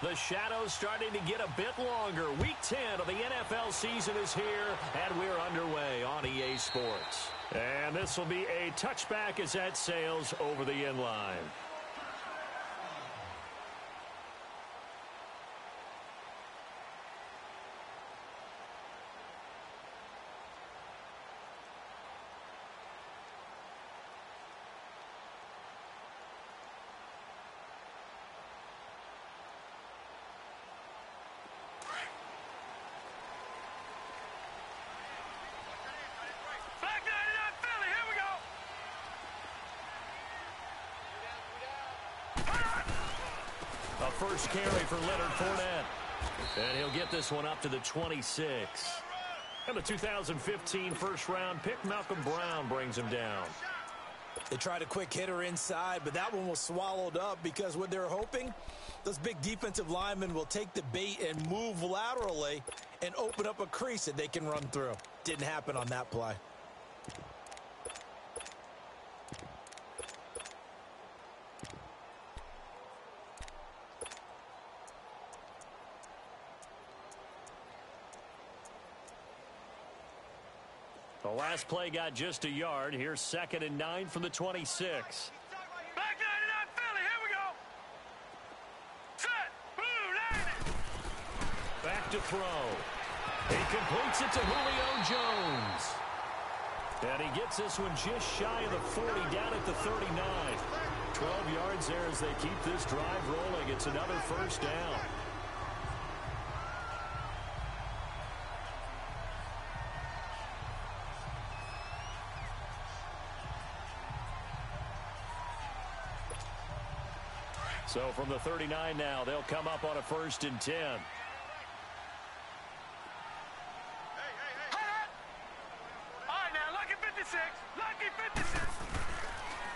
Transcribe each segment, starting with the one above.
The shadow's starting to get a bit longer. Week 10 of the NFL season is here, and we're underway on EA Sports. And this will be a touchback as that sails over the end line. A first carry for Leonard Fournette. And he'll get this one up to the 26. And the 2015 first-round pick, Malcolm Brown, brings him down. They tried a quick hitter inside, but that one was swallowed up because what they're hoping, those big defensive linemen will take the bait and move laterally and open up a crease that they can run through. Didn't happen on that play. The last play got just a yard. Here's 2nd and 9 from the 26. Back 99 Philly, here we go. Set, blue, landing. Back to throw. He completes it to Julio Jones. And he gets this one just shy of the 40, down at the 39. 12 yards there as they keep this drive rolling. It's another first down. So from the 39 now, they'll come up on a 1st and 10.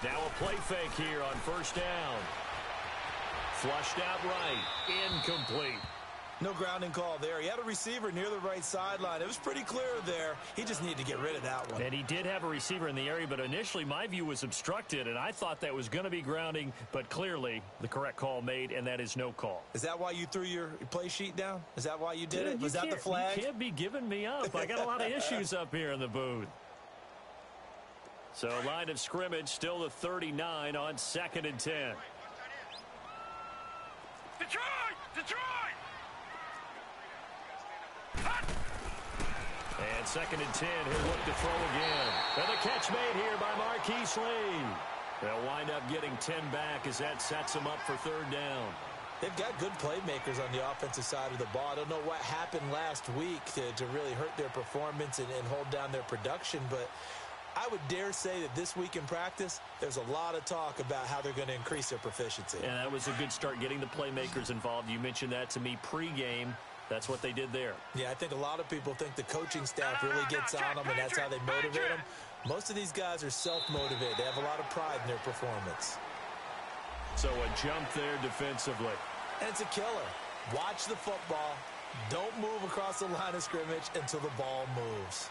Now a play fake here on 1st down. Flushed out right. Incomplete. No grounding call there. He had a receiver near the right sideline. It was pretty clear there. He just needed to get rid of that one. And he did have a receiver in the area, but initially my view was obstructed, and I thought that was going to be grounding, but clearly the correct call made, and that is no call. Is that why you threw your play sheet down? Is that why you did it? Was that the flag? You can't be giving me up. I got a lot of issues up here in the booth. So line of scrimmage, still the 39 on 2nd and 10. Detroit! Detroit! And 2nd and 10, he'll look to throw again. And the catch made here by Marquise Lee. They'll wind up getting 10 back as that sets them up for 3rd down. They've got good playmakers on the offensive side of the ball. I don't know what happened last week to really hurt their performance and hold down their production, but I would dare say that this week in practice, there's a lot of talk about how they're going to increase their proficiency. And that was a good start, getting the playmakers involved. You mentioned that to me pregame. That's what they did there. Yeah, I think a lot of people think the coaching staff really gets on them, and that's how they motivate them. Most of these guys are self-motivated. They have a lot of pride in their performance. So a jump there defensively. And it's a killer. Watch the football. Don't move across the line of scrimmage until the ball moves.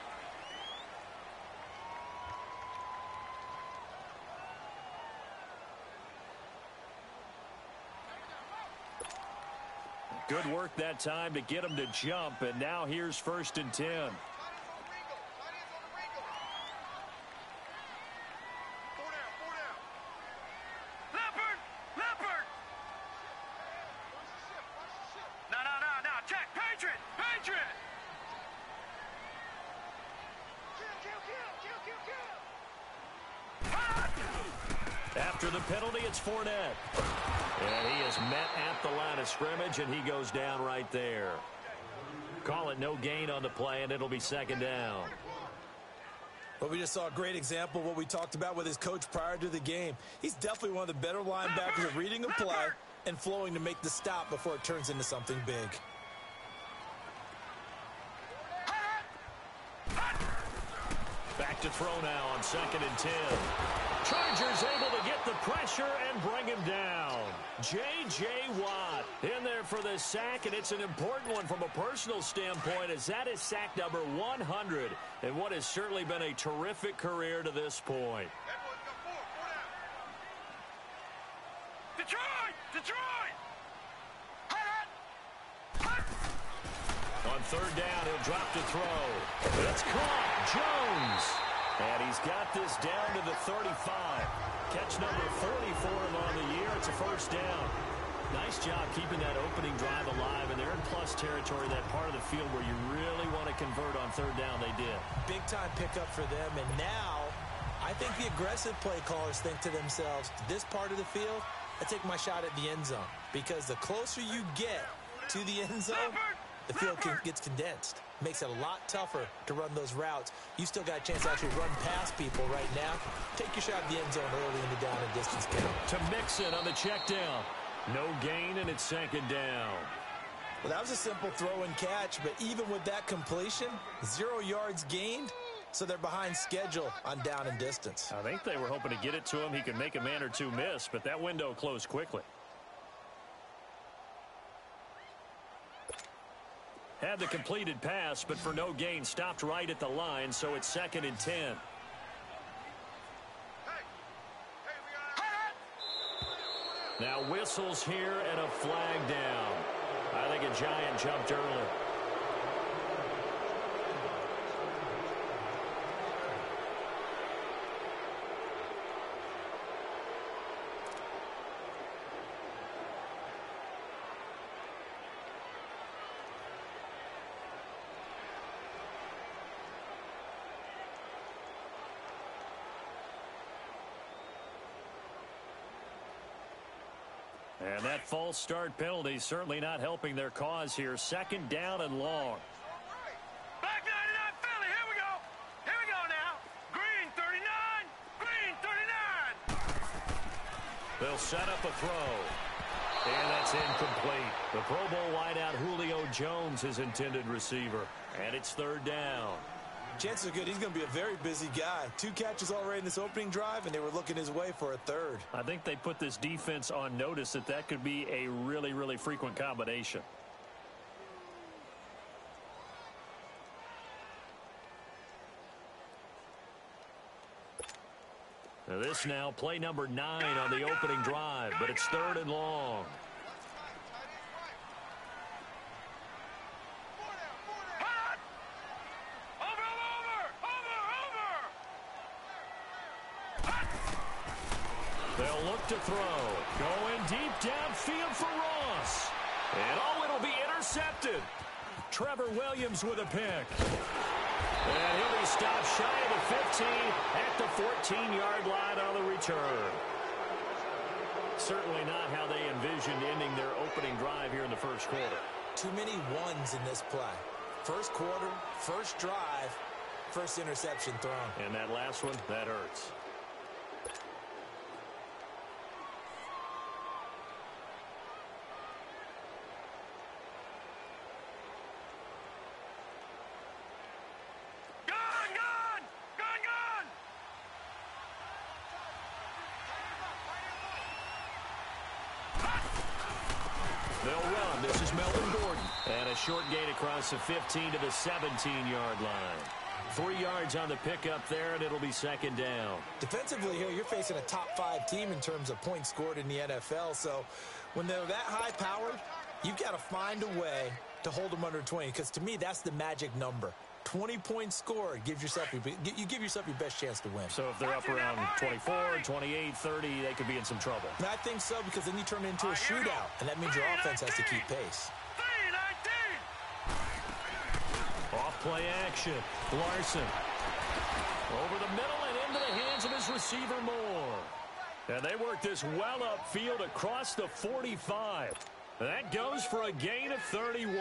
Good work that time to get him to jump, and now here's 1st and 10. Leopard! Leopard! No. Check. Patriot! Patriot! After the penalty, it's Fournette. And he is met at the line of scrimmage, and he goes down right there. Call it no gain on the play, and it'll be 2nd down. But we just saw a great example of what we talked about with his coach prior to the game. He's definitely one of the better linebackers at reading a play and flowing to make the stop before it turns into something big. Back to throw now on 2nd and 10. Chargers able to get the pressure and bring him down. J.J. Watt in there for the sack, and it's an important one from a personal standpoint, as that is sack number 100 in what has certainly been a terrific career to this point. Detroit! Detroit! third down. He'll drop to throw. It's caught. Jones. And he's got this down to the 35. Catch number 40 for him on the year. It's a first down. Nice job keeping that opening drive alive, and they're in plus territory, that part of the field where you really want to convert on third down. They did. Big-time pickup for them, and now I think the aggressive play callers think to themselves, this part of the field, I take my shot at the end zone, because the closer you get to the end zone, the field gets condensed. Makes it a lot tougher to run those routes. You still got a chance to actually run past people right now. Take your shot at the end zone early in the down and distance count. To Mixon on the check down. No gain, and it's second down. Well, that was a simple throw and catch, but even with that completion, 0 yards gained, so they're behind schedule on down and distance. I think they were hoping to get it to him. He could make a man or two miss, but that window closed quickly. Had the completed pass, but for no gain, stopped right at the line, so it's second and 10. Now whistles here and a flag down. I think a Giant jumped early. And that false start penalty certainly not helping their cause here. Second down and long. Back 99 Philly, here we go. Here we go now. Green 39, green 39. They'll set up a throw. And that's incomplete. The Pro Bowl wideout Julio Jones, his intended receiver. And it's third down. Chances are good he's going to be a very busy guy. 2 catches already in this opening drive, and they were looking his way for a third. I think they put this defense on notice that could be a really, really frequent combination. Now this now play number 9 on the opening drive, but it's third and long. They'll look to throw. Going deep downfield for Ross. And it'll be intercepted. Trevor Williams with a pick. And he'll be stopped shy of the 15 at the 14-yard line on the return. Certainly not how they envisioned ending their opening drive here in the first quarter. Too many ones in this play. First quarter, first drive, first interception thrown. And that last one, that hurts. They'll run. This is Melvin Gordon. And a short gain across the 15 to the 17-yard line. 3 yards on the pickup there, and it'll be second down. Defensively here, you're facing a top-5 team in terms of points scored in the NFL. So when they're that high-powered, you've got to find a way to hold them under 20. Because to me, that's the magic number. 20 points scored, you give yourself your best chance to win. So if they're up around 24, 28, 30, they could be in some trouble. And I think so, because then you turn it into a shootout, and that means your offense has to keep pace. Off play action. Larson. Over the middle and into the hands of his receiver Moore. And they work this well upfield across the 45. That goes for a gain of 31.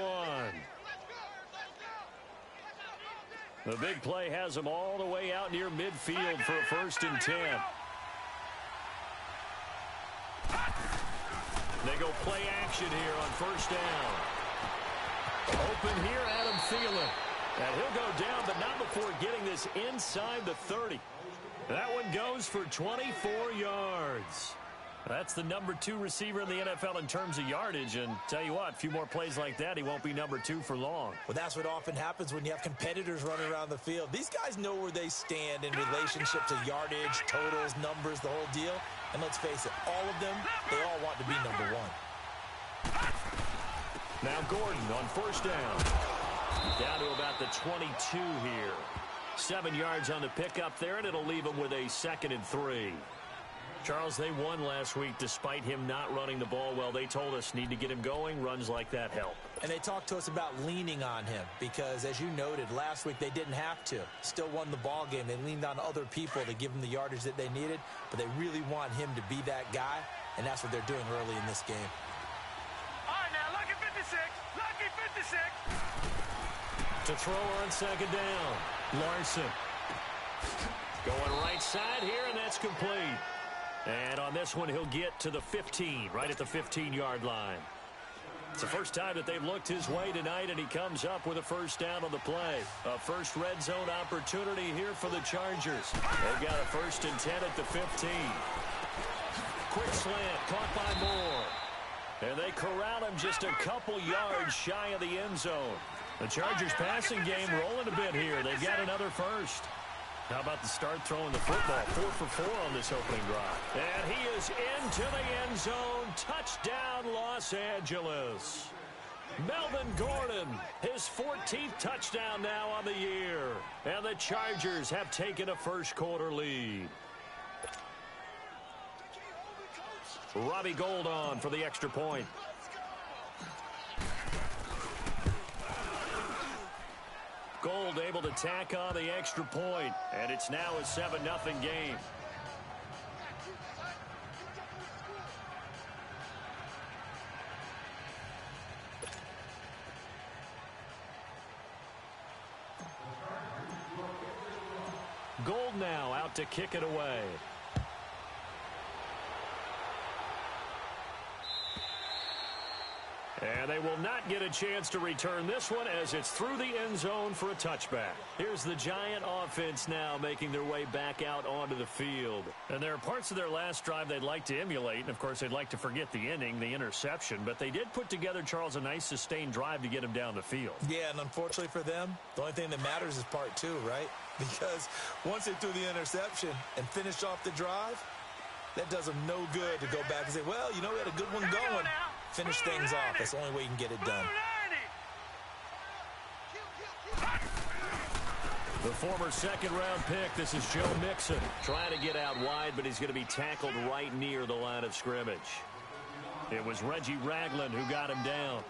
The big play has them all the way out near midfield for a first and 10. They go play action here on first down. Open here, Adam Thielen. And he'll go down, but not before getting this inside the 30. That one goes for 24 yards. That's the number 2 receiver in the NFL in terms of yardage. And tell you what, a few more plays like that, he won't be number 2 for long. Well, that's what often happens when you have competitors running around the field. These guys know where they stand in relationship to yardage, totals, numbers, the whole deal. And let's face it, all of them, they all want to be number 1. Now Gordon on first down. Down to about the 22 here. 7 yards on the pickup there, and it'll leave them with a 2nd and 3. Charles, they won last week despite him not running the ball well. They told us need to get him going. Runs like that help. And they talked to us about leaning on him because, as you noted, last week they didn't have to. Still won the ball game. They leaned on other people to give them the yardage that they needed, but they really want him to be that guy, and that's what they're doing early in this game. All right, now, lucky 56. Lucky 56. To throw on 2nd down. Larson. Going right side here, and that's complete. And on this one, he'll get to the 15, right at the 15-yard line. It's the first time that they've looked his way tonight, and he comes up with a 1st down on the play. A first red zone opportunity here for the Chargers. They've got a 1st and 10 at the 15. Quick slant, caught by Moore. And they corral him just a couple yards shy of the end zone. The Chargers passing game rolling a bit here. They've got another 1st. How about the start throwing the football? 4 for 4 on this opening drive. And he is into the end zone. Touchdown, Los Angeles. Melvin Gordon, his 14th touchdown now on the year. And the Chargers have taken a first-quarter lead. Robbie Gould on for the extra point. Gould able to tack on the extra point, and it's now a 7-0 game. Gould now out to kick it away. And they will not get a chance to return this one as it's through the end zone for a touchback. Here's the Giant offense now making their way back out onto the field. And there are parts of their last drive they'd like to emulate. And, of course, they'd like to forget the inning, the interception. But they did put together, Charles, a nice sustained drive to get him down the field. Yeah, and unfortunately for them, the only thing that matters is part 2, right? Because once they threw the interception and finished off the drive, that does them no good to go back and say, well, you know, we had a good one going. Finish things off. That's the only way you can get it done. The former second-round pick, this is Joe Mixon, trying to get out wide, but he's going to be tackled right near the line of scrimmage. It was Reggie Ragland who got him down.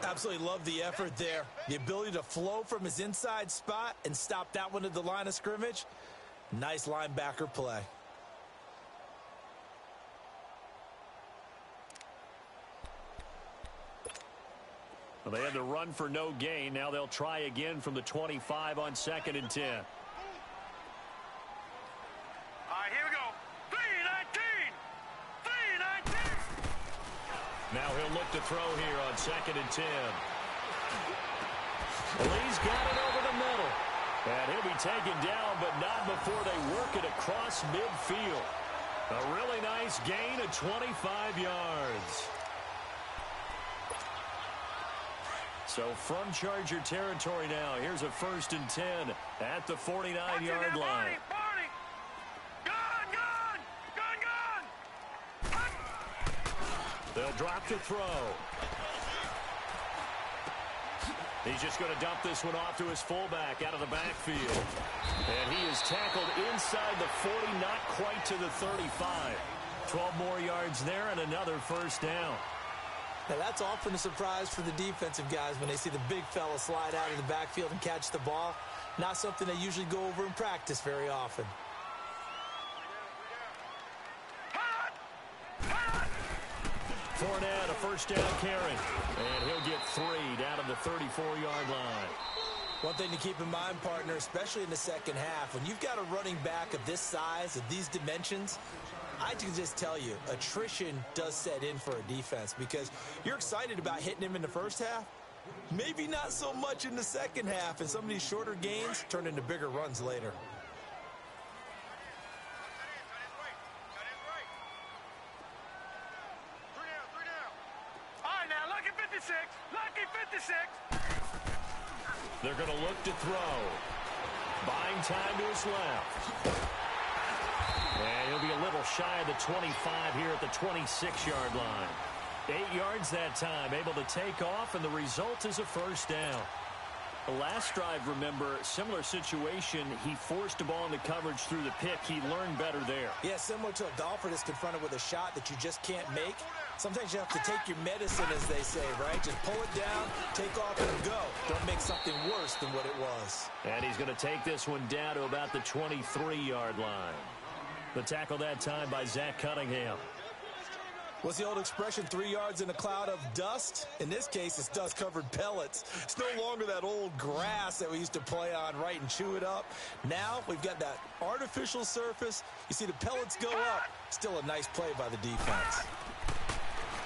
Absolutely love the effort there. The ability to flow from his inside spot and stop that one at the line of scrimmage. Nice linebacker play. Well, they had to run for no gain. Now they'll try again from the 25 on 2nd and 10. All right, here we go. 3-19. 3-19. Now he'll look to throw here on 2nd and 10. Lee's got it over the middle. And he'll be taken down, but not before they work it across midfield. A really nice gain of 25 yards. So from Charger territory now, here's a 1st and 10 at the 49-yard line. Barney. Gun. They'll drop to throw. He's just going to dump this one off to his fullback out of the backfield. And he is tackled inside the 40, not quite to the 35. 12 more yards there and another 1st down. Now, that's often a surprise for the defensive guys when they see the big fella slide out of the backfield and catch the ball. Not something they usually go over in practice very often. Fournette, a 1st down carry. And he'll get 3 down to the 34-yard line. One thing to keep in mind, partner, especially in the second half, when you've got a running back of this size, of these dimensions, I can just tell you, attrition does set in for a defense because you're excited about hitting him in the first half. Maybe not so much in the second half, and some of these shorter gains turn into bigger runs later. All right, now, lucky 56. Lucky 56. They're going to look to throw. Buying time to his left. And he'll be a little shy of the 25 here at the 26-yard line. 8 yards that time, able to take off, and the result is a 1st down. Last drive, remember, similar situation. He forced the ball into coverage through the pick. He learned better there. Yeah, similar to a golfer that's confronted with a shot that you just can't make. Sometimes you have to take your medicine, as they say, right? Just pull it down, take off, and go. Don't make something worse than what it was. And he's going to take this one down to about the 23-yard line. The tackle that time by Zach Cunningham. What's the old expression, 3 yards in a cloud of dust? In this case, it's dust-covered pellets. It's no longer that old grass that we used to play on, right, and chew it up. Now we've got that artificial surface. You see the pellets go up. Still a nice play by the defense.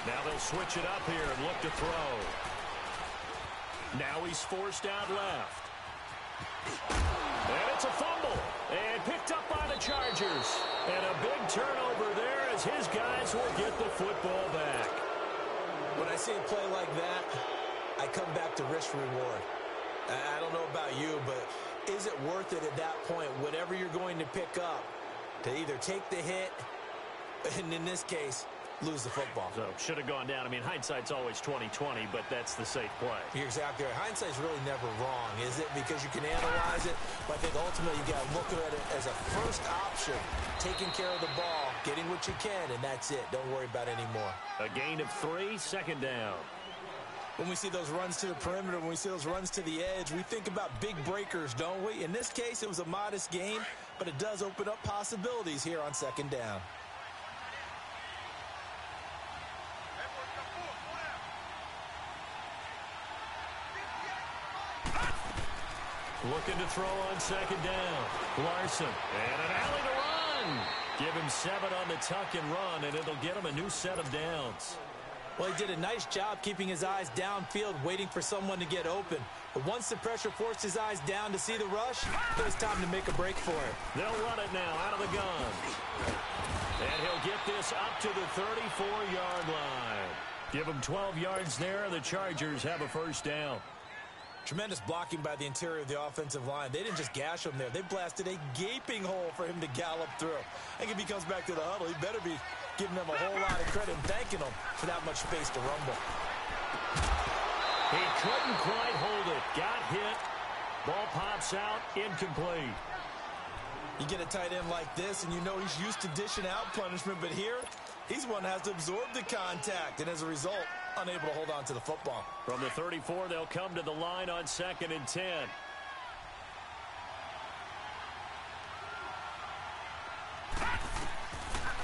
Now they'll switch it up here and look to throw. Now he's forced out left. And it's a fumble. And picked up by the Chargers. And a big turnover there as his guys will get the football back. When I see a play like that, I come back to risk-reward. I don't know about you, but is it worth it at that point, whatever you're going to pick up, to either take the hit, and in this case, lose the football? So should have gone down. I mean, hindsight's always 20/20, but that's the safe play. You're exactly right. Hindsight's really never wrong, is it? Because you can analyze it, but I think ultimately you got to look at it as a first option, taking care of the ball, getting what you can, and that's it. Don't worry about any more. A gain of 3, second down. When we see those runs to the perimeter, when we see those runs to the edge, we think about big breakers, don't we? In this case, it was a modest gain, but it does open up possibilities here on second down. Looking to throw on second down. Larson. And an alley to run. Give him 7 on the tuck and run, and it'll get him a new set of downs. Well, he did a nice job keeping his eyes downfield, waiting for someone to get open. But once the pressure forced his eyes down to see the rush, it was time to make a break for it. They'll run it now out of the gun. And he'll get this up to the 34-yard line. Give him 12 yards there. The Chargers have a first down. Tremendous blocking by the interior of the offensive line. They didn't just gash him there. They blasted a gaping hole for him to gallop through. I think if he comes back to the huddle, he better be giving them a whole lot of credit and thanking them for that much space to rumble. He couldn't quite hold it. Got hit. Ball pops out. Incomplete. You get a tight end like this, and you know he's used to dishing out punishment, but here, he's one that has to absorb the contact, and as a result, unable to hold on to the football. From the 34, they'll come to the line on 2nd and 10.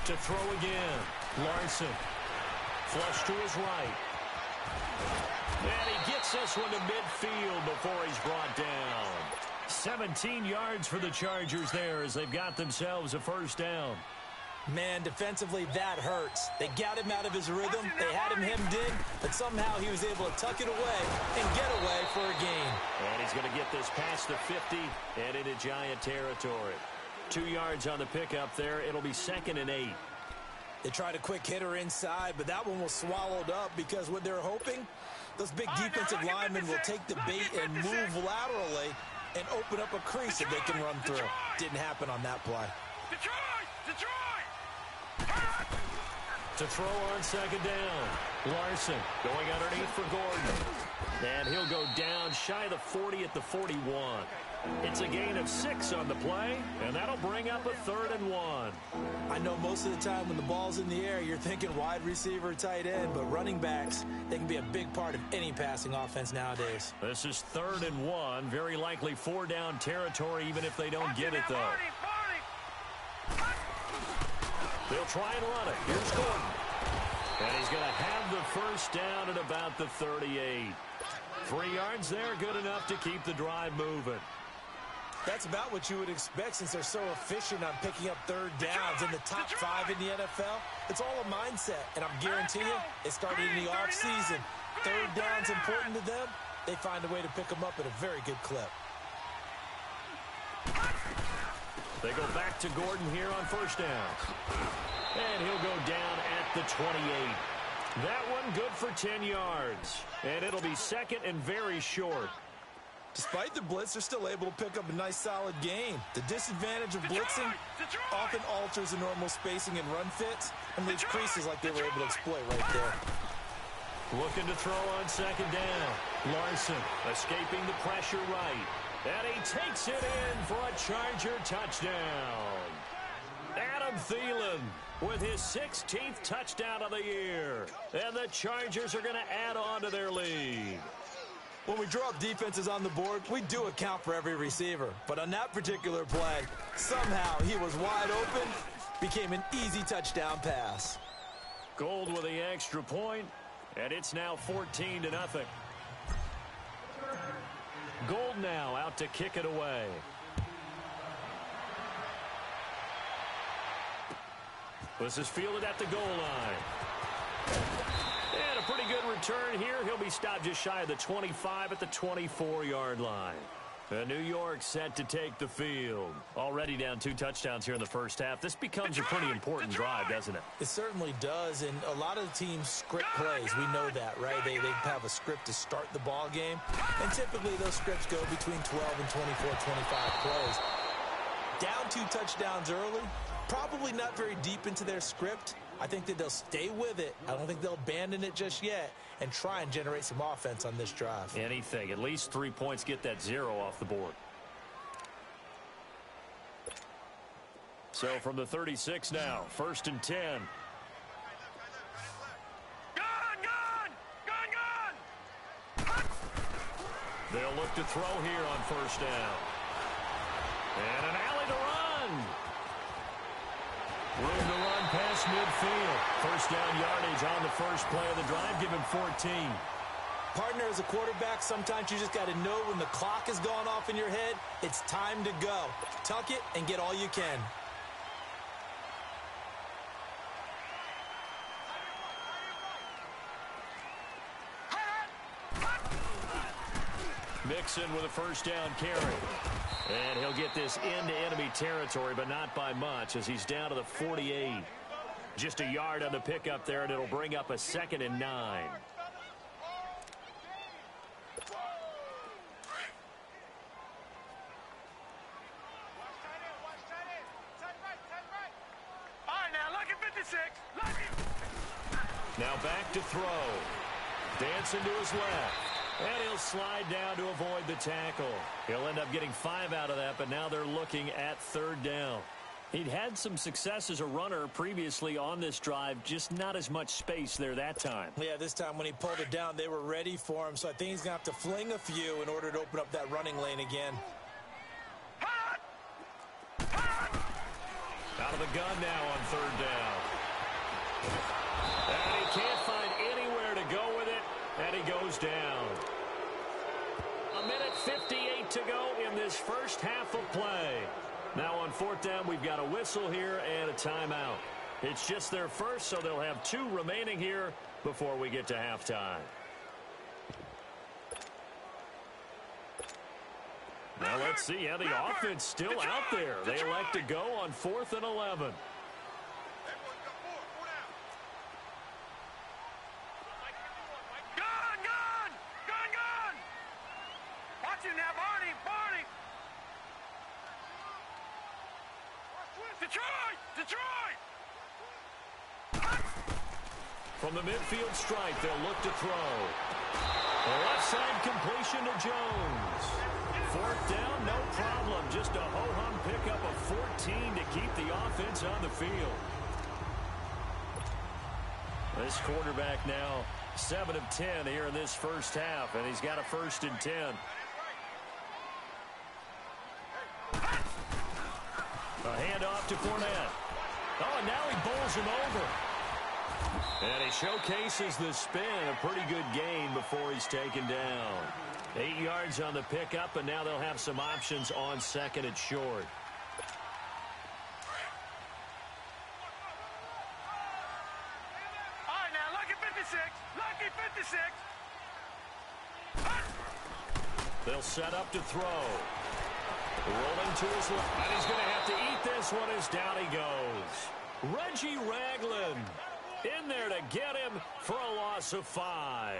To throw again. Larson. Flush to his right. And he gets this one to midfield before he's brought down. 17 yards for the Chargers there as they've got themselves a first down. Man, defensively, that hurts. They got him out of his rhythm. They had him hemmed in, but somehow he was able to tuck it away and get away for a gain. And he's going to get this past the 50 and into Giant territory. 2 yards on the pickup there. It'll be 2nd and 8. They tried a quick hitter inside, but that one was swallowed up because what they're hoping, those big defensive linemen will take the bait and move laterally and open up a crease that they can run through. Didn't happen on that play. To throw on 2nd down. Larson going underneath for Gordon. And he'll go down shy of the 40 at the 41. It's a gain of 6 on the play, and that'll bring up a 3rd and 1. I know most of the time when the ball's in the air, you're thinking wide receiver, tight end, but running backs, they can be a big part of any passing offense nowadays. This is 3rd and 1. Very likely 4-down territory, even if they don't get it, though. They'll try and run it. Here's Gordon. And he's going to have the first down at about the 38. 3 yards there, good enough to keep the drive moving. That's about what you would expect since they're so efficient on picking up 3rd downs. In the top 5 in the NFL, it's all a mindset. And I'm guaranteeing you, it started in the offseason. 3rd down's important to them. They find a way to pick them up at a very good clip. They go back to Gordon here on first down. And he'll go down at the 28. That one good for 10 yards. And it'll be 2nd and very short. Despite the blitz, they're still able to pick up a nice solid gain. The disadvantage of blitzing often alters the normal spacing and run fits and leaves creases like they were able to exploit right there. Looking to throw on second down. Larson escaping the pressure right. And he takes it in for a Charger touchdown. Adam Thielen with his 16th touchdown of the year. And the Chargers are going to add on to their lead. When we draw up defenses on the board, we do account for every receiver. But on that particular play, somehow he was wide open, became an easy touchdown pass. Gold with the extra point, and it's now 14-0. Gold now out to kick it away. This is fielded at the goal line. And a pretty good return here. He'll be stopped just shy of the 25 at the 24-yard line. New York set to take the field. Already down 2 touchdowns here in the first half. This becomes a pretty important drive, doesn't it? It certainly does, and a lot of the teams script plays. We know that, right? They have a script to start the ball game, and typically those scripts go between 12 and 24, 25 plays. Down 2 touchdowns early, probably not very deep into their script. I think that they'll stay with it. I don't think they'll abandon it just yet and try and generate some offense on this drive. Anything. At least 3 points, get that 0 off the board. So from the 36 now, 1st and 10. They'll look to throw here on 1st down. And an alley to run. Room to run past midfield. 1st down yardage on the first play of the drive. Give him 14. Partner, as a quarterback, sometimes you just got to know when the clock has gone off in your head, it's time to go. Tuck it and get all you can. Mixon with a 1st down carry. And he'll get this into enemy territory, but not by much as he's down to the 48. Just a yard on the pickup there, and it'll bring up a 2nd and 9. Now back to throw. Dancing to his left. And he'll slide down to avoid the tackle. He'll end up getting 5 out of that, but now they're looking at 3rd down. He'd had some success as a runner previously on this drive, just not as much space there that time. Yeah, this time when he pulled it down, they were ready for him, so I think he's going to have to fling a few in order to open up that running lane again. Out of the gun now on 3rd down. And he can't find anywhere to go with it, and he goes down. 1:58 to go in this first half of play. Now on 4th down, we've got a whistle here and a timeout. It's just their first, so they'll have 2 remaining here before we get to halftime. Now let's see how the offense still out there. They elect to go on 4th and 11. From the midfield stripe, they'll look to throw. The left side completion to Jones. 4th down, no problem. Just a ho-hum pickup of 14 to keep the offense on the field. This quarterback now 7 of 10 here in this first half, and he's got a 1st and 10. A handoff to Fournette. Oh, and now he bowls him over. And he showcases the spin. A pretty good gain before he's taken down. 8 yards on the pickup, and now they'll have some options on 2nd and short. All right, now, lucky 56. Lucky 56. They'll set up to throw. Rolling to his left. And he's going to have to eat this one as down he goes. Reggie Ragland in there to get him for a loss of 5.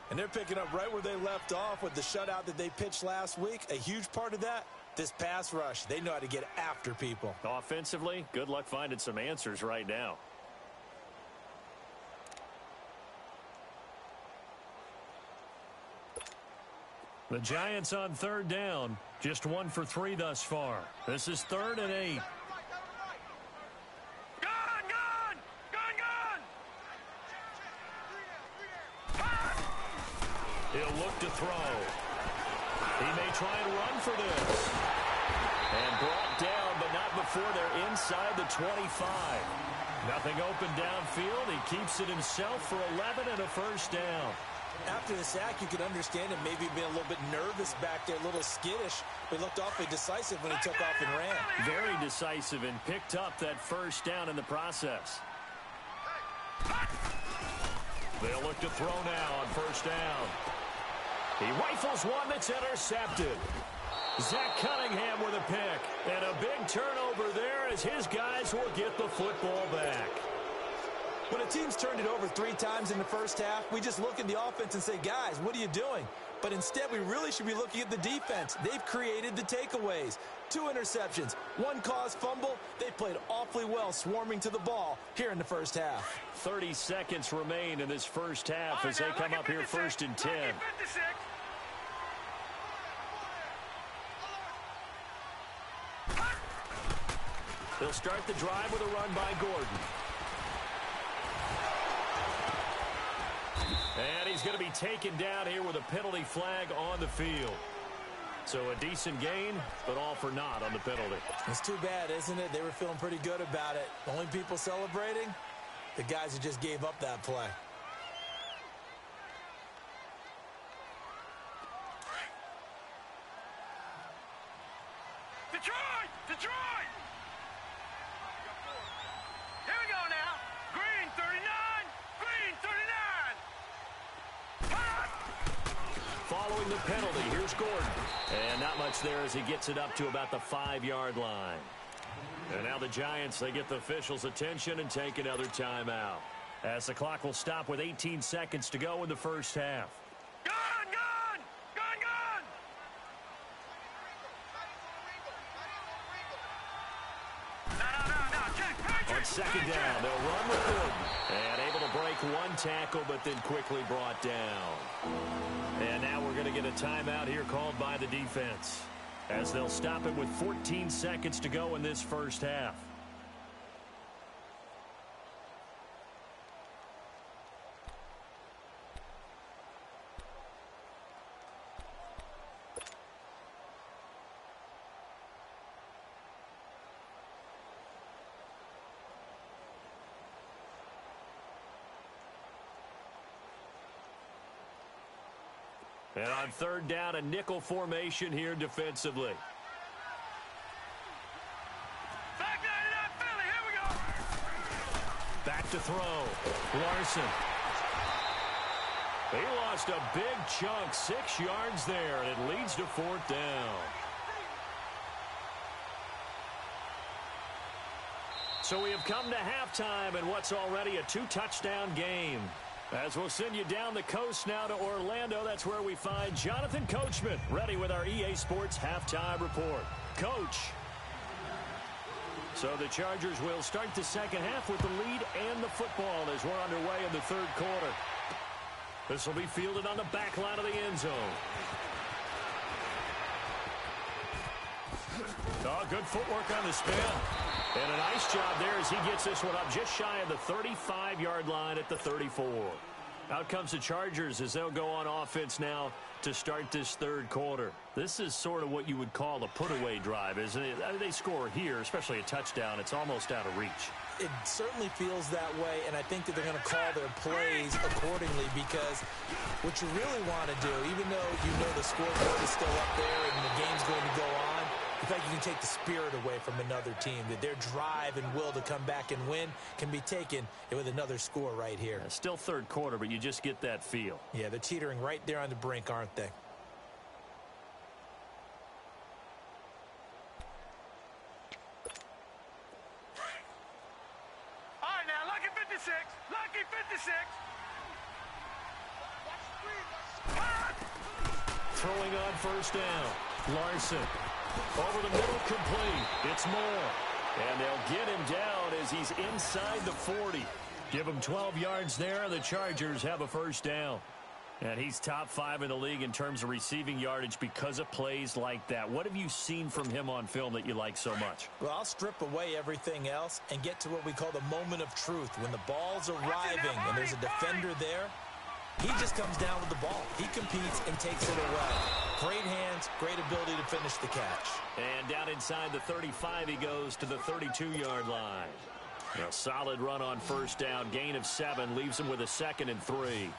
And they're picking up right where they left off with the shutout that they pitched last week. A huge part of that, this pass rush. They know how to get after people. Offensively, good luck finding some answers right now. The Giants on third down. Just 1 for 3 thus far. This is 3rd and 8. He'll look to throw. He may try and run for this. And brought down, but not before they're inside the 25. Nothing open downfield. He keeps it himself for 11 and a first down. After the sack, you could understand him maybe being a little bit nervous back there, a little skittish. But he looked awfully decisive when he took off and ran. Very decisive and picked up that first down in the process. They'll look to throw now on first down. He rifles one that's intercepted. Zach Cunningham with a pick. And a big turnover there as his guys will get the football back. When a team's turned it over 3 times in the first half, we just look at the offense and say, guys, what are you doing? But instead, we really should be looking at the defense. They've created the takeaways. 2 interceptions, 1 caused fumble. They played awfully well swarming to the ball here in the first half. 30 seconds remain in this first half as they come up here 1st and 10. They'll start the drive with a run by Gordon. And he's going to be taken down here with a penalty flag on the field. So a decent gain, but all for naught on the penalty. It's too bad, isn't it? They were feeling pretty good about it. The only people celebrating, the guys who just gave up that play. Detroit! Detroit! Here we go now. Green 39. Green 39. Following the penalty, here's Gordon. And not much there as he gets it up to about the 5-yard line. And now the Giants, they get the officials' attention and take another timeout. As the clock will stop with 18 seconds to go in the first half. Gun! Gun! Gun! Gun! No. Check. On second down, they'll run with Gordon. And able to break 1 tackle, but then quickly brought down. And now we're going to get a timeout here called by the defense, as they'll stop it with 14 seconds to go in this first half. And on third down, a nickel formation here defensively. Back 99 Philly. Here we go. Back to throw. Larson. He lost a big chunk, 6 yards there, and it leads to 4th down. So we have come to halftime in what's already a 2-touchdown game. As we'll send you down the coast now to Orlando, that's where we find Jonathan Coachman, ready with our EA Sports halftime report. Coach. So the Chargers will start the second half with the lead and the football as we're underway in the 3rd quarter. This will be fielded on the back line of the end zone. Oh, good footwork on the spin. And a nice job there as he gets this one up just shy of the 35-yard line at the 34. Out comes the Chargers as they'll go on offense now to start this 3rd quarter. This is sort of what you would call a put-away drive, isn't it? I mean, they score here, especially a touchdown. It's almost out of reach. It certainly feels that way, and I think that they're going to call their plays accordingly, because what you really want to do, even though you know the scoreboard is still up there and the game's going to go on, in fact, you can take the spirit away from another team. That their drive and will to come back and win can be taken with another score right here. Still 3rd quarter, but you just get that feel. Yeah, they're teetering right there on the brink, aren't they? All right, now, lucky 56. Lucky 56. Throwing on first down. Larson. Over the middle, complete. It's Moore. And they'll get him down as he's inside the 40. Give him 12 yards there, and the Chargers have a first down. And he's top 5 in the league in terms of receiving yardage because of plays like that. What have you seen from him on film that you like so much? Well, I'll strip away everything else and get to what we call the moment of truth. When the ball's arriving and there's a defender there, he just comes down with the ball. He competes and takes it away. Great hands, great ability to finish the catch. And down inside the 35, he goes to the 32-yard line. A solid run on first down. Gain of 7 leaves him with a 2nd and 3.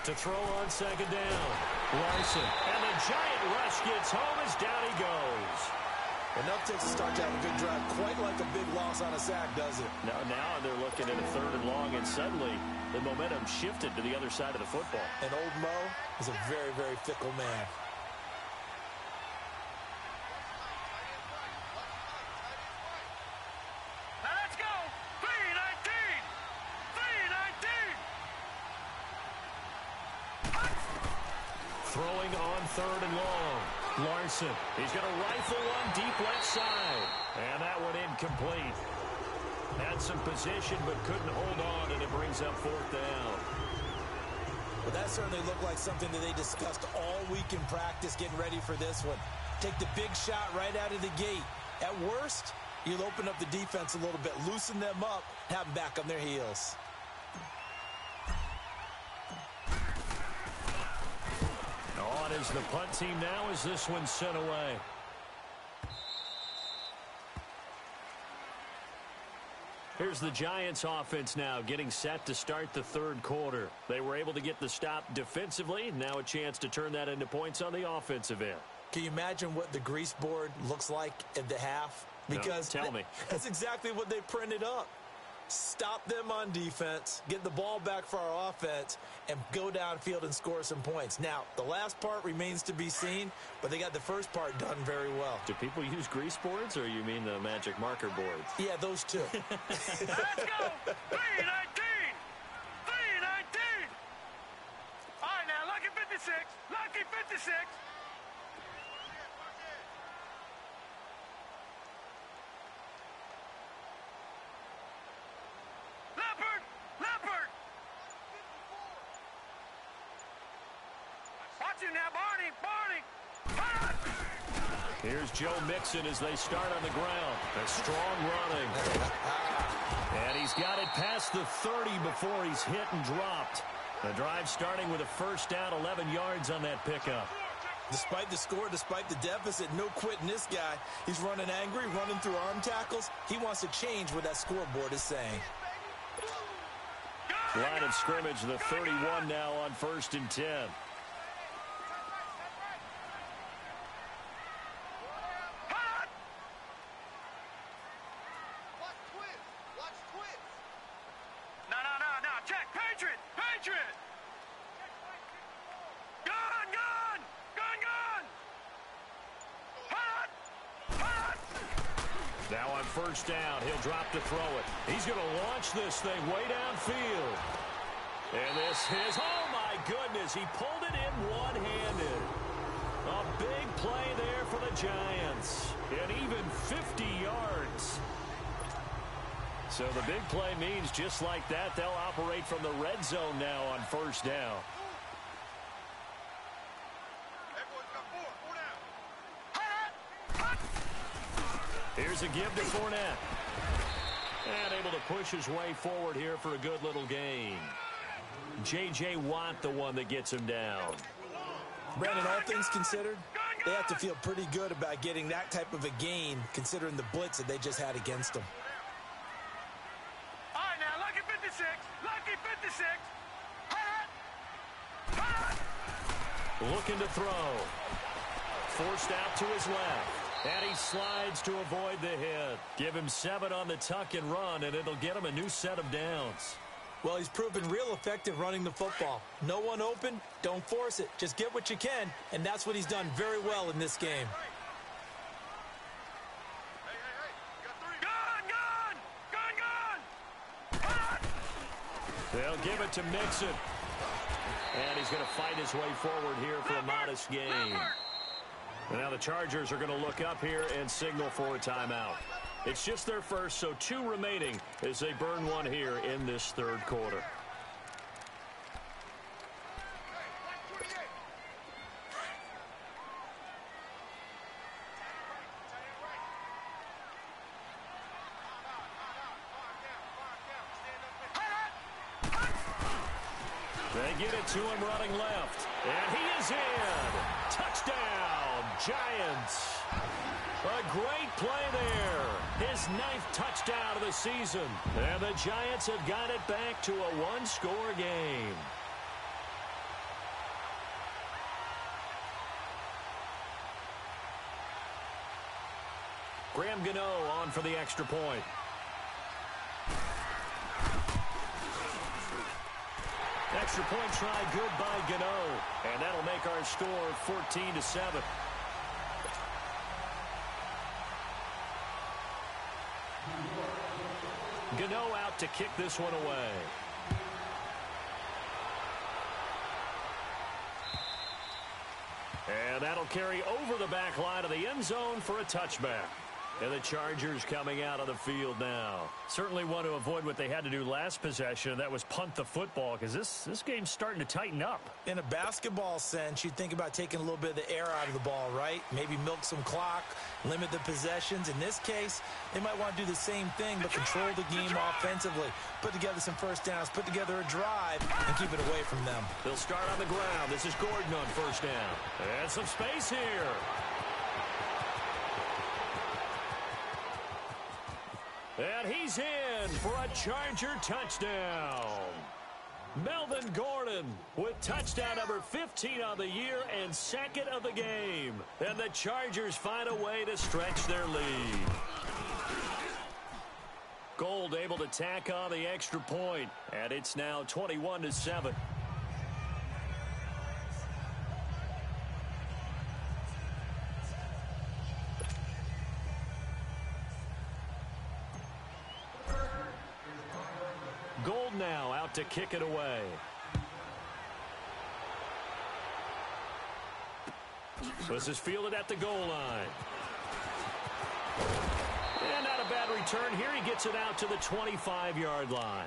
To throw on 2nd down. Larson. And the giant rush gets home as down he goes. Enough takes to start to have a good drive. Quite like a big loss on a sack, does it? Now they're looking at a 3rd and long, and suddenly the momentum shifted to the other side of the football. And old Mo is a very, very fickle man. Now let's go. 3-19. 3-19. Throwing on 3rd and long. Larson. He's going to rifle one deep left side. And that one incomplete. Had some position but couldn't hold on, and it brings up 4th down. Well, that certainly looked like something that they discussed all week in practice getting ready for this one. Take the big shot right out of the gate. At worst, you'll open up the defense a little bit, loosen them up, have them back on their heels. On is the punt team now as this one's sent away. Here's the Giants offense now getting set to start the 3rd quarter. They were able to get the stop defensively. Now a chance to turn that into points on the offensive end. Can you imagine what the grease board looks like at the half? Because no, tell me. That's exactly what they printed up. Stop them on defense, get the ball back for our offense, and go downfield and score some points. Now, the last part remains to be seen, but they got the first part done very well. Do people use grease boards, or you mean the magic marker boards? Yeah, those two. Let's go. 3-19. 3-19. All right, now, lucky 56. Lucky 56. Watch him now, Barney. Here's Joe Mixon as they start on the ground. A strong running. And he's got it past the 30 before he's hit and dropped. The drive starting with a 1st down, 11 yards on that pickup. Despite the score, despite the deficit, no quitting this guy. He's running angry, running through arm tackles. He wants to change what that scoreboard is saying. Line of scrimmage, the 31 now on 1st and 10. No, check. Patriot. Gun. Hot. Now on 1st down, he'll drop to throw it. He's going to launch this thing way downfield. And this is, oh my goodness, he pulled it in one-handed. A big play there for the Giants. And even 50 yards. So the big play means just like that, they'll operate from the red zone now on 1st down. Here's a give to Fournette. And able to push his way forward here for a good little gain. J.J. Watt, the one that gets him down. Brandon, all things considered, they have to feel pretty good about getting that type of a gain, considering the blitz that they just had against them. All right, now, lucky 56. Lucky 56. Looking to throw. Forced out to his left. And he slides to avoid the hit. Give him 7 on the tuck and run, and it'll get him a new set of downs. Well, he's proven real effective running the football. No one open, don't force it. Just get what you can, and that's what he's done very well in this game. They'll give it to Mixon. And he's going to fight his way forward here for a modest gain. And now the Chargers are going to look up here and signal for a timeout. It's just their first, so 2 remaining as they burn one here in this third quarter. They get it to him running left. And he is in. Touchdown, Giants. A great play there. His 9th touchdown of the season. And the Giants have got it back to a 1-score game. Graham Gano on for the extra point. Extra point try good by Gano. And that'll make our score 14-7. Gano out to kick this one away. And that'll carry over the back line of the end zone for a touchback. And the Chargers coming out on the field now. Certainly want to avoid what they had to do last possession, and that was punt the football, because this game's starting to tighten up. In a basketball sense, you think about taking a little bit of the air out of the ball, right? Maybe milk some clock, limit the possessions. In this case, they might want to do the same thing, but control the game offensively. Put together some first downs, put together a drive, and keep it away from them. They'll start on the ground. This is Gordon on first down. And some space here. And he's in for a Charger touchdown. Melvin Gordon with touchdown number 15 on the year and 2nd of the game. And the Chargers find a way to stretch their lead. Gold able to tack on the extra point, and it's now 21-7. Gold now out to kick it away. So this is fielded at the goal line. And not a bad return here. He gets it out to the 25-yard line.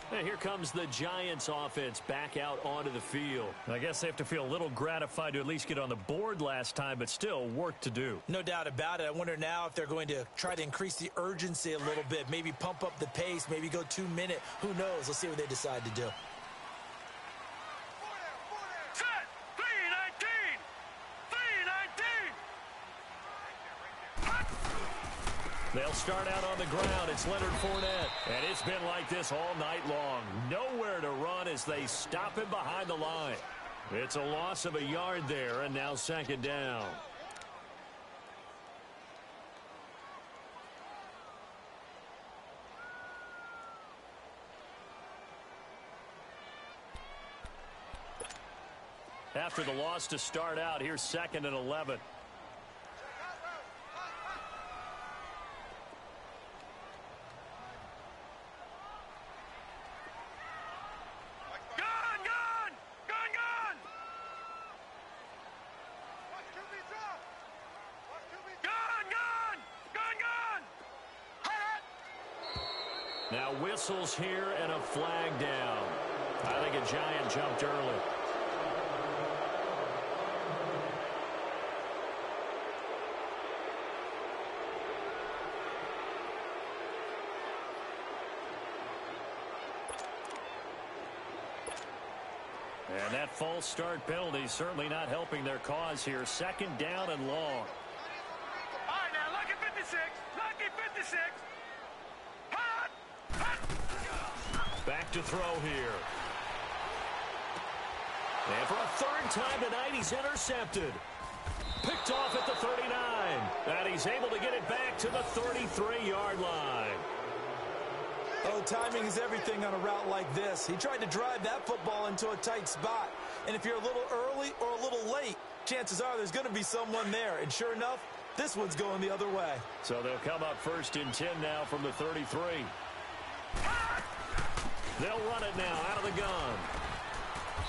And here comes the Giants offense back out onto the field. I guess they have to feel a little gratified to at least get on the board last time, but still work to do. No doubt about it. I wonder now if they're going to try to increase the urgency a little bit, maybe pump up the pace, maybe go 2-minute. Who knows? Let's see what they decide to do. Set! 3-19! 3-19! They'll start out on the ground. It's Leonard Fournette. And it's been like this all night long. Nowhere to run as they stop him behind the line. It's a loss of a yard there, and now 2nd down. After the loss to start out, here's 2nd and 11. Now whistles here and a flag down. I think a Giant jumped early. And that false start penalty certainly not helping their cause here. 2nd down and long. All right, now, lucky 56. Lucky 56. Back to throw here. And for a 3rd time tonight, he's intercepted. Picked off at the 39. And he's able to get it back to the 33-yard line. Oh, timing is everything on a route like this. He tried to drive that football into a tight spot. And if you're a little early or a little late, chances are there's going to be someone there. And sure enough, this one's going the other way. So they'll come up 1st and 10 now from the 33. They'll run it now out of the gun.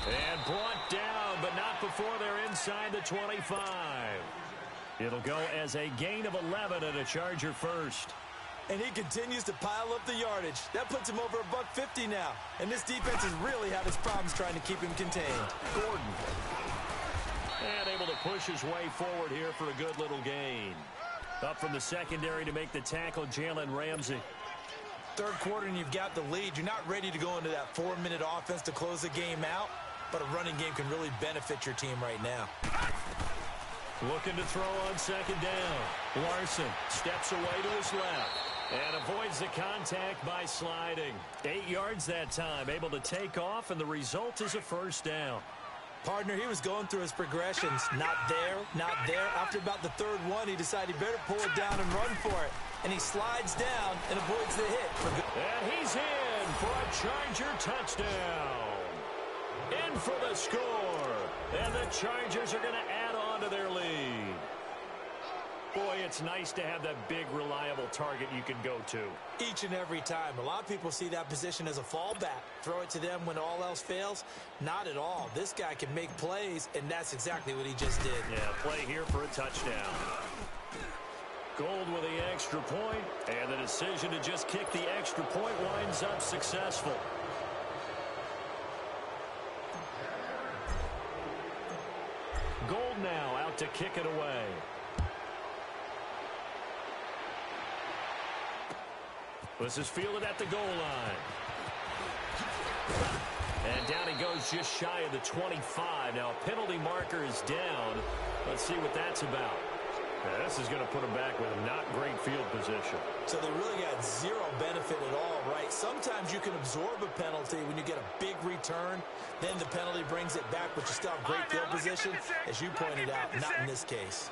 And brought down, but not before they're inside the 25. It'll go as a gain of 11 and a Charger first. And he continues to pile up the yardage. That puts him over $150 now. And this defense has really had its problems trying to keep him contained. Gordon. And able to push his way forward here for a good little gain. Up from the secondary to make the tackle, Jalen Ramsey. Third quarter and you've got the lead. You're not ready to go into that 4-minute offense to close the game out, but a running game can really benefit your team right now. Looking to throw on second down. Larson steps away to his left and avoids the contact by sliding. 8 yards that time, able to take off, and the result is a first down. Partner, he was going through his progressions. Not there, not there. After about the third one, he decided he better pull it down and run for it. And he slides down and avoids the hit. And he's in for a Charger touchdown. In for the score. And the Chargers are going to add on to their lead. Boy, it's nice to have that big, reliable target you can go to. Each and every time. A lot of people see that position as a fallback. Throw it to them when all else fails. Not at all. This guy can make plays, and that's exactly what he just did. Yeah, play here for a touchdown. Gold with the extra point, and the decision to just kick the extra point winds up successful. Gold now out to kick it away. This is fielded at the goal line. And down he goes just shy of the 25. Now a penalty marker is down. Let's see what that's about. Now, this is going to put him back with not great field position. So they really got zero benefit at all, right? Sometimes you can absorb a penalty when you get a big return. Then the penalty brings it back, but you still have great field position. As you pointed out, not in this case.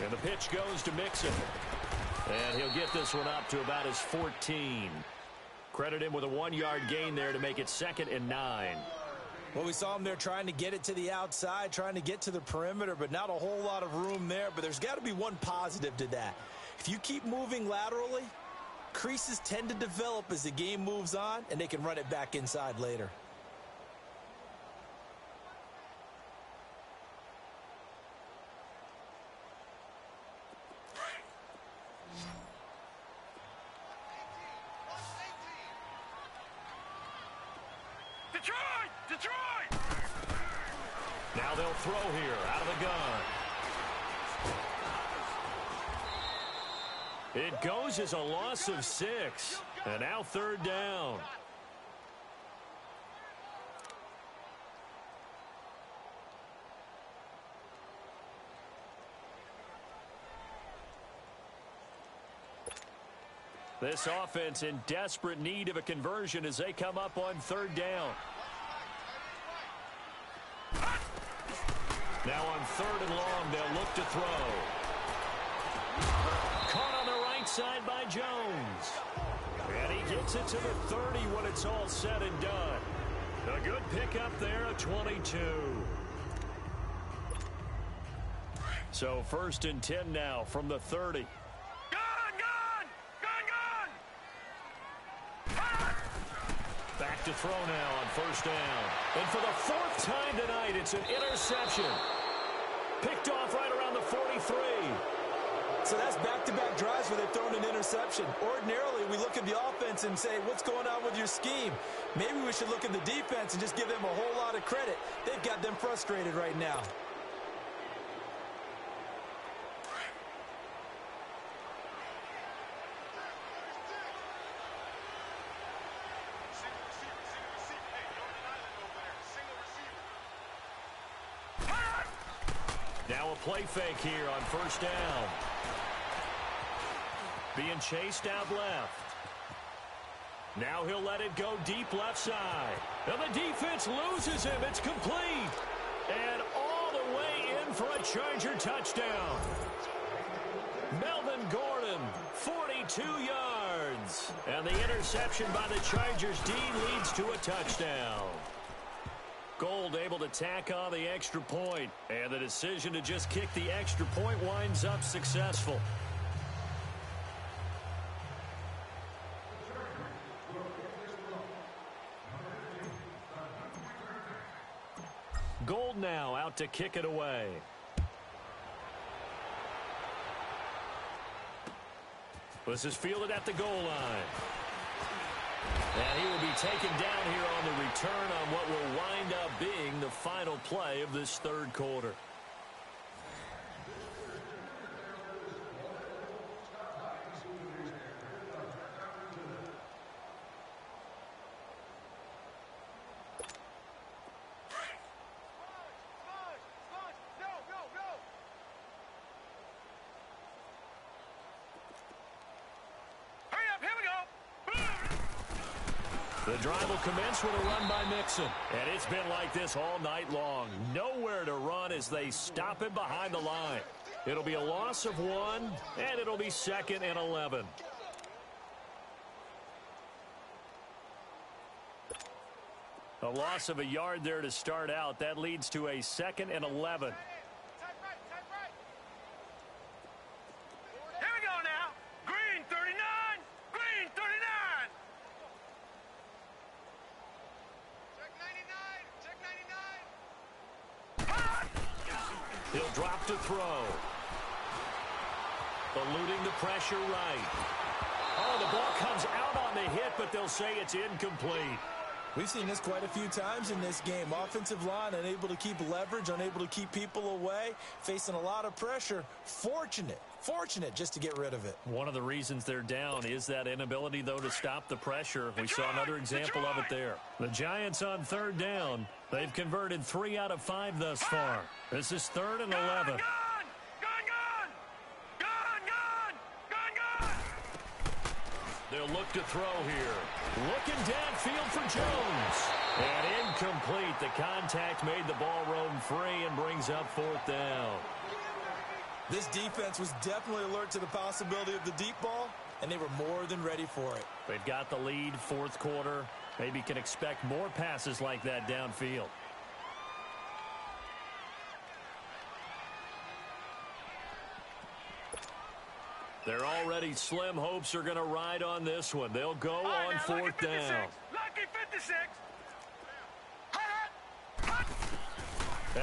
And the pitch goes to Mixon. And he'll get this one up to about his 14. Credit him with a 1-yard gain there to make it 2nd and 9. Well, we saw him there trying to get it to the outside, trying to get to the perimeter, but not a whole lot of room there. But there's got to be one positive to that. If you keep moving laterally, creases tend to develop as the game moves on, and they can run it back inside later. Detroit! Now they'll throw here out of the gun. It goes as a loss of 6. And now 3rd down. This offense in desperate need of a conversion as they come up on 3rd down. Now on 3rd and long, they'll look to throw. Caught on the right side by Jones. And he gets it to the 30 when it's all said and done. A good pickup there, a 22. So 1st and 10 now from the 30. Back to throw now on 1st down. And for the 4th time tonight, it's an interception. Picked off right around the 43. So that's back-to-back drives where they've thrown an interception. Ordinarily, we look at the offense and say, what's going on with your scheme? Maybe we should look at the defense and just give them a whole lot of credit. They've got them frustrated right now. Now a play fake here on 1st down. Being chased out left. Now he'll let it go deep left side. And the defense loses him. It's complete. And all the way in for a Charger touchdown. Melvin Gordon, 42 yards. And the interception by the Chargers D leads to a touchdown. Gold able to tack on the extra point, and the decision to just kick the extra point winds up successful. Gold now out to kick it away. This is fielded at the goal line. And he will be taken down here on the return on what will wind up being the final play of this third quarter. The drive will commence with a run by Mixon. And it's been like this all night long. Nowhere to run as they stop him behind the line. It'll be a loss of 1, and it'll be 2nd and 11. A loss of a yard there to start out. That leads to a 2nd and 11. He'll drop to throw. Eluding the pressure right. Oh, the ball comes out on the hit, but they'll say it's incomplete. We've seen this quite a few times in this game. Offensive line unable to keep leverage, unable to keep people away, facing a lot of pressure. Fortunate just to get rid of it. One of the reasons they're down is that inability, though, to stop the pressure. We saw another example of it there. The Giants on third down. They've converted 3 out of 5 thus far. This is 3rd and 11. They'll look to throw here. Looking downfield for Jones. And incomplete. The contact made the ball roam free and brings up 4th down. This defense was definitely alert to the possibility of the deep ball, and they were more than ready for it. They've got the lead, 4th quarter. Maybe can expect more passes like that downfield. Their already slim hopes are going to ride on this one. They'll go on 4th down. Lucky 56.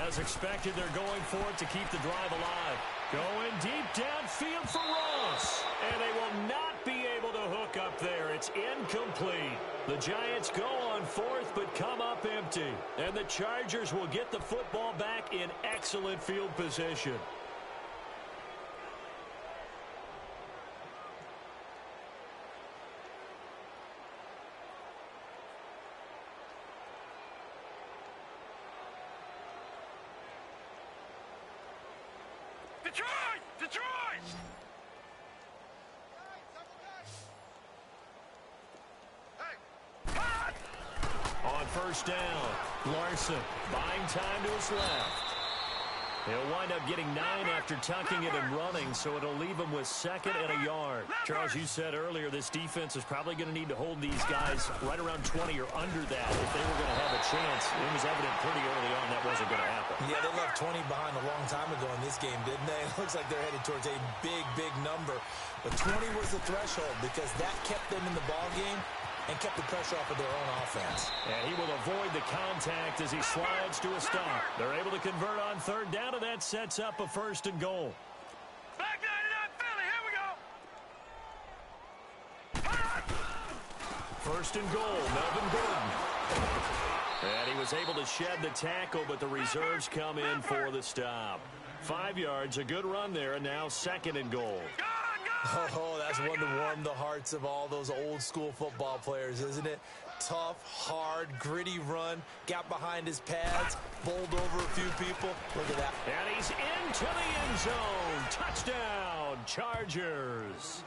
As expected, they're going for it to keep the drive alive. Going deep downfield for Ross. And they will not be able to hook up there. It's incomplete. The Giants go on 4th but come up empty. And the Chargers will get the football back in excellent field position. Detroit! On 1st down, Larson buying time to his left. He'll wind up getting 9 after tucking it and running, so it'll leave him with 2nd and a yard. Charles, you said earlier this defense is probably going to need to hold these guys right around 20 or under that if they were going to have a chance. It was evident pretty early on that wasn't going to happen. Yeah, they left 20 behind a long time ago in this game, didn't they? It looks like they're headed towards a big number. But 20 was the threshold because that kept them in the ball game and kept the pressure off of their own offense. And he will avoid the contact as he slides to a stop. They're able to convert on 3rd down, and that sets up a 1st and goal. Back 99 Philly, here we go. 1st and goal, Melvin Gordon. And he was able to shed the tackle, but the reserves come in for the stop. 5 yards, a good run there, and now 2nd and goal. Oh, that's one to warm the hearts of all those old-school football players, isn't it? Tough, hard, gritty run, got behind his pads, bowled over a few people. Look at that. And he's into the end zone. Touchdown, Chargers.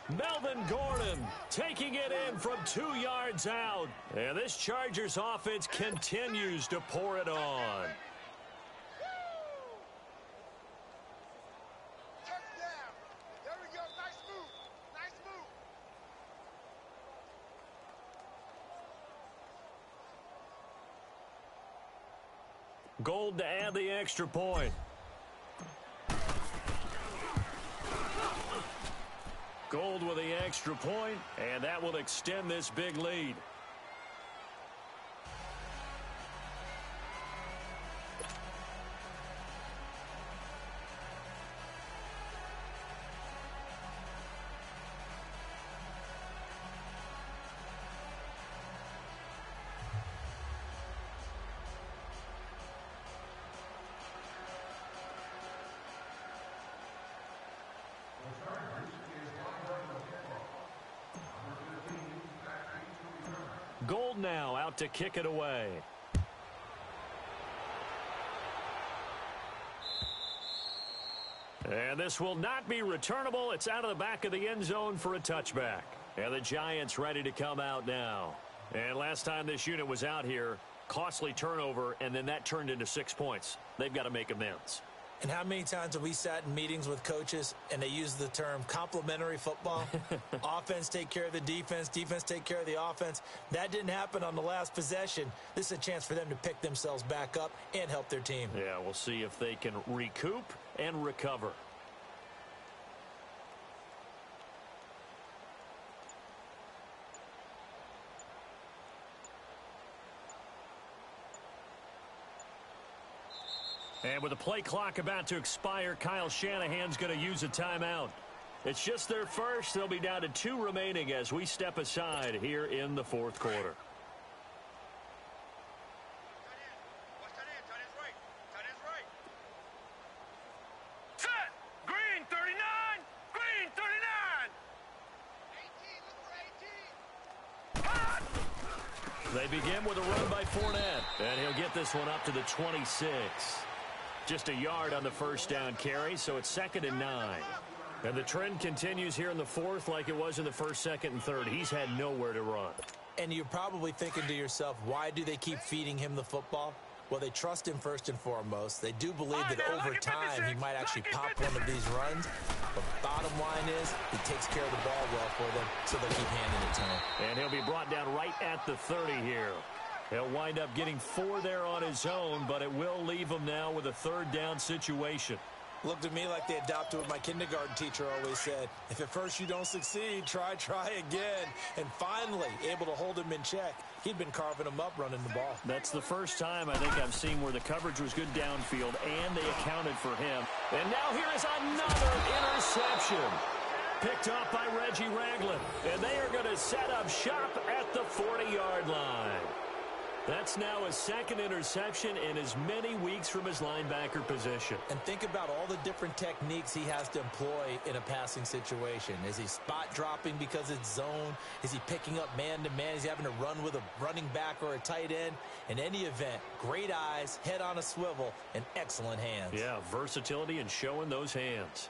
Melvin Gordon taking it in from 2 yards out. And this Chargers offense continues to pour it on. Gold to add the extra point. Gold with the extra point, and that will extend this big lead. Gold now out to kick it away. And this will not be returnable. It's out of the back of the end zone for a touchback. And the Giants ready to come out now. And last time this unit was out here, costly turnover, and then that turned into 6 points. They've got to make amends. And how many times have we sat in meetings with coaches and they use the term complementary football? Offense take care of the defense, defense take care of the offense. That didn't happen on the last possession. This is a chance for them to pick themselves back up and help their team. Yeah, we'll see if they can recoup and recover. And with the play clock about to expire, Kyle Shanahan's going to use a timeout. It's just their first. They'll be down to 2 remaining as we step aside here in the fourth quarter. Set! Green 39! Green 39! 18, look for 18! They begin with a run by Fournette, and he'll get this one up to the 26. Just a yard on the first down carry, so it's 2nd and 9. And the trend continues here in the fourth like it was in the first, second, and third. He's had nowhere to run. And you're probably thinking to yourself, why do they keep feeding him the football? Well, they trust him first and foremost. They do believe that over time he might actually pop one of these runs. But bottom line is he takes care of the ball well for them, so they'll keep handing it to him. And he'll be brought down right at the 30 here. He'll wind up getting 4 there on his own, but it will leave him now with a 3rd down situation. Looked to me like they adopted what my kindergarten teacher always said. If at first you don't succeed, try again. And finally, able to hold him in check. He'd been carving him up running the ball. That's the first time I think I've seen where the coverage was good downfield, and they accounted for him. And now here is another interception. Picked off by Reggie Ragland. And they are going to set up shop at the 40-yard line. That's now his 2nd interception in as many weeks from his linebacker position. And think about all the different techniques he has to employ in a passing situation. Is he spot dropping because it's zone? Is he picking up man-to-man? Is he having to run with a running back or a tight end? In any event, great eyes, head on a swivel, and excellent hands. Yeah, versatility and showing those hands.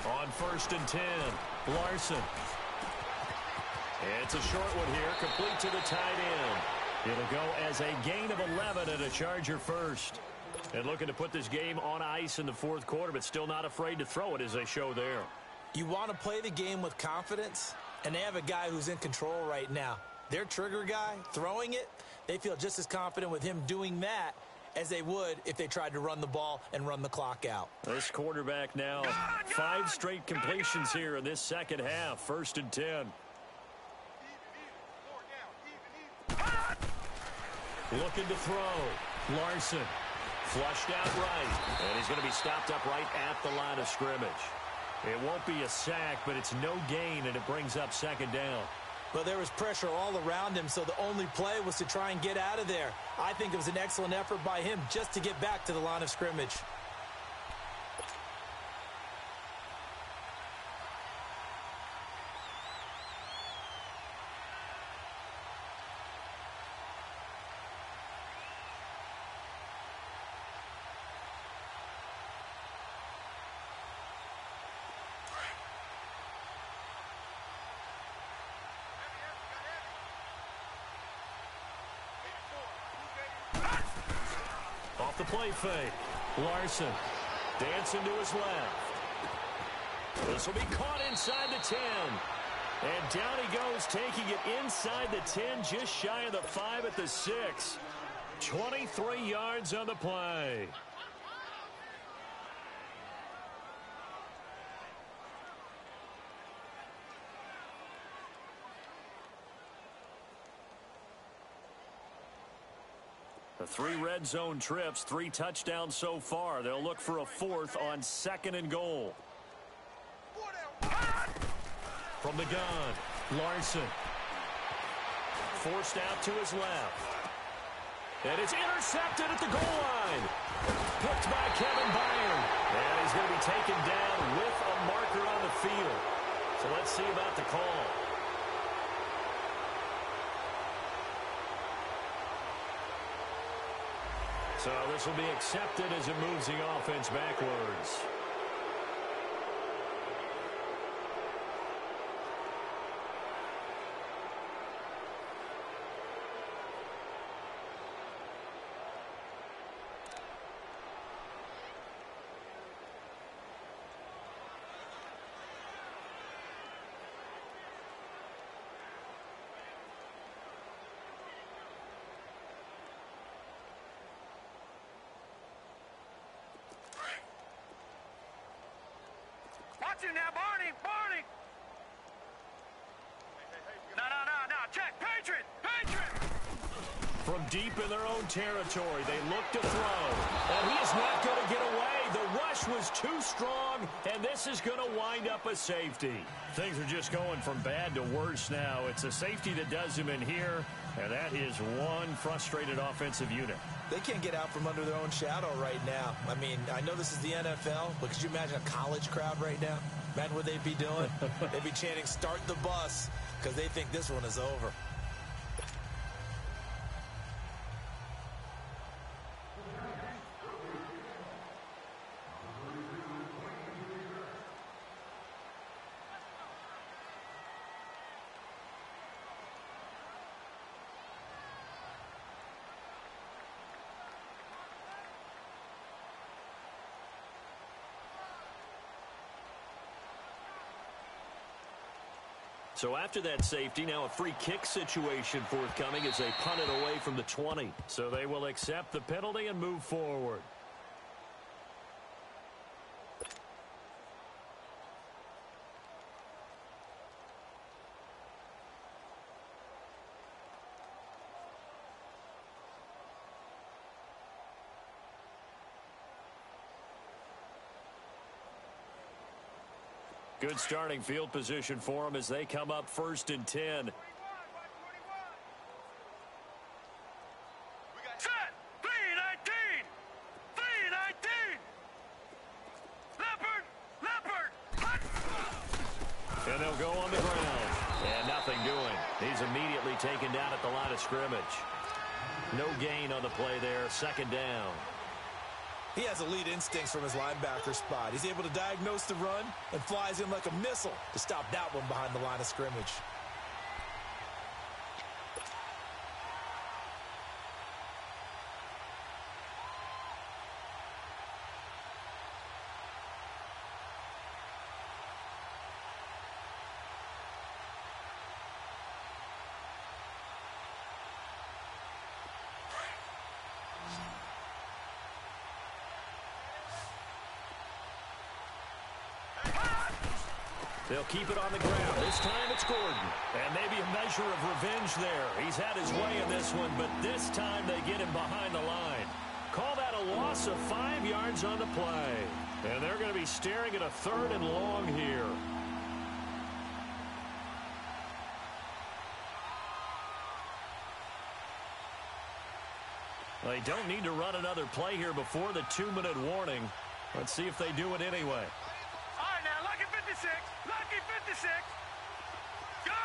On 1st and 10, Larson. It's a short one here, complete to the tight end. It'll go as a gain of 11 and a Charger first. And looking to put this game on ice in the fourth quarter, but still not afraid to throw it as they show there. You want to play the game with confidence, and they have a guy who's in control right now. Their trigger guy, throwing it, they feel just as confident with him doing that as they would if they tried to run the ball and run the clock out. This quarterback now, 5 straight completions here in this second half. 1st and 10. Looking to throw. Larson flushed out right. And he's going to be stopped up right at the line of scrimmage. It won't be a sack, but it's no gain, and it brings up 2nd down. But there was pressure all around him, so the only play was to try and get out of there. I think it was an excellent effort by him just to get back to the line of scrimmage. Off the play fake. Larson dancing to his left. This will be caught inside the 10. And down he goes, taking it inside the 10, just shy of the 5 at the 6. 23 yards on the play. The 3 red zone trips, 3 touchdowns so far. They'll look for a 4th on 2nd and goal. From the gun, Larson. Forced out to his left. And it's intercepted at the goal line. Picked by Kevin Byron. And he's going to be taken down with a marker on the field. So let's see about the call. So this will be accepted as it moves the offense backwards. Watch him now, Barney! Barney! No. Check! Patriot! Patriot! From deep in their own territory, they look to throw. And he is not going to get away. The rush was too strong, and this is going to wind up a safety. Things are just going from bad to worse now. It's a safety that does him in here, and that is one frustrated offensive unit. They can't get out from under their own shadow right now. I mean, I know this is the NFL, but could you imagine a college crowd right now? Imagine what they'd be doing. They'd be chanting, "Start the bus," because they think this one is over. So after that safety, now a free kick situation forthcoming as they punt it away from the 20. So they will accept the penalty and move forward. Good starting field position for them as they come up 1st and 10. Set! 3-19! 3-19! Leopard! And they'll go on the ground. And nothing doing. He's immediately taken down at the line of scrimmage. No gain on the play there. 2nd down. He has elite instincts from his linebacker spot. He's able to diagnose the run and flies in like a missile to stop that one behind the line of scrimmage. They'll keep it on the ground. This time it's Gordon. And maybe a measure of revenge there. He's had his way in this one, but this time they get him behind the line. Call that a loss of 5 yards on the play. And they're going to be staring at a 3rd and long here. They don't need to run another play here before the 2-minute warning. Let's see if they do it anyway. All right, now, Lucky 56! Lucky 56! Gone!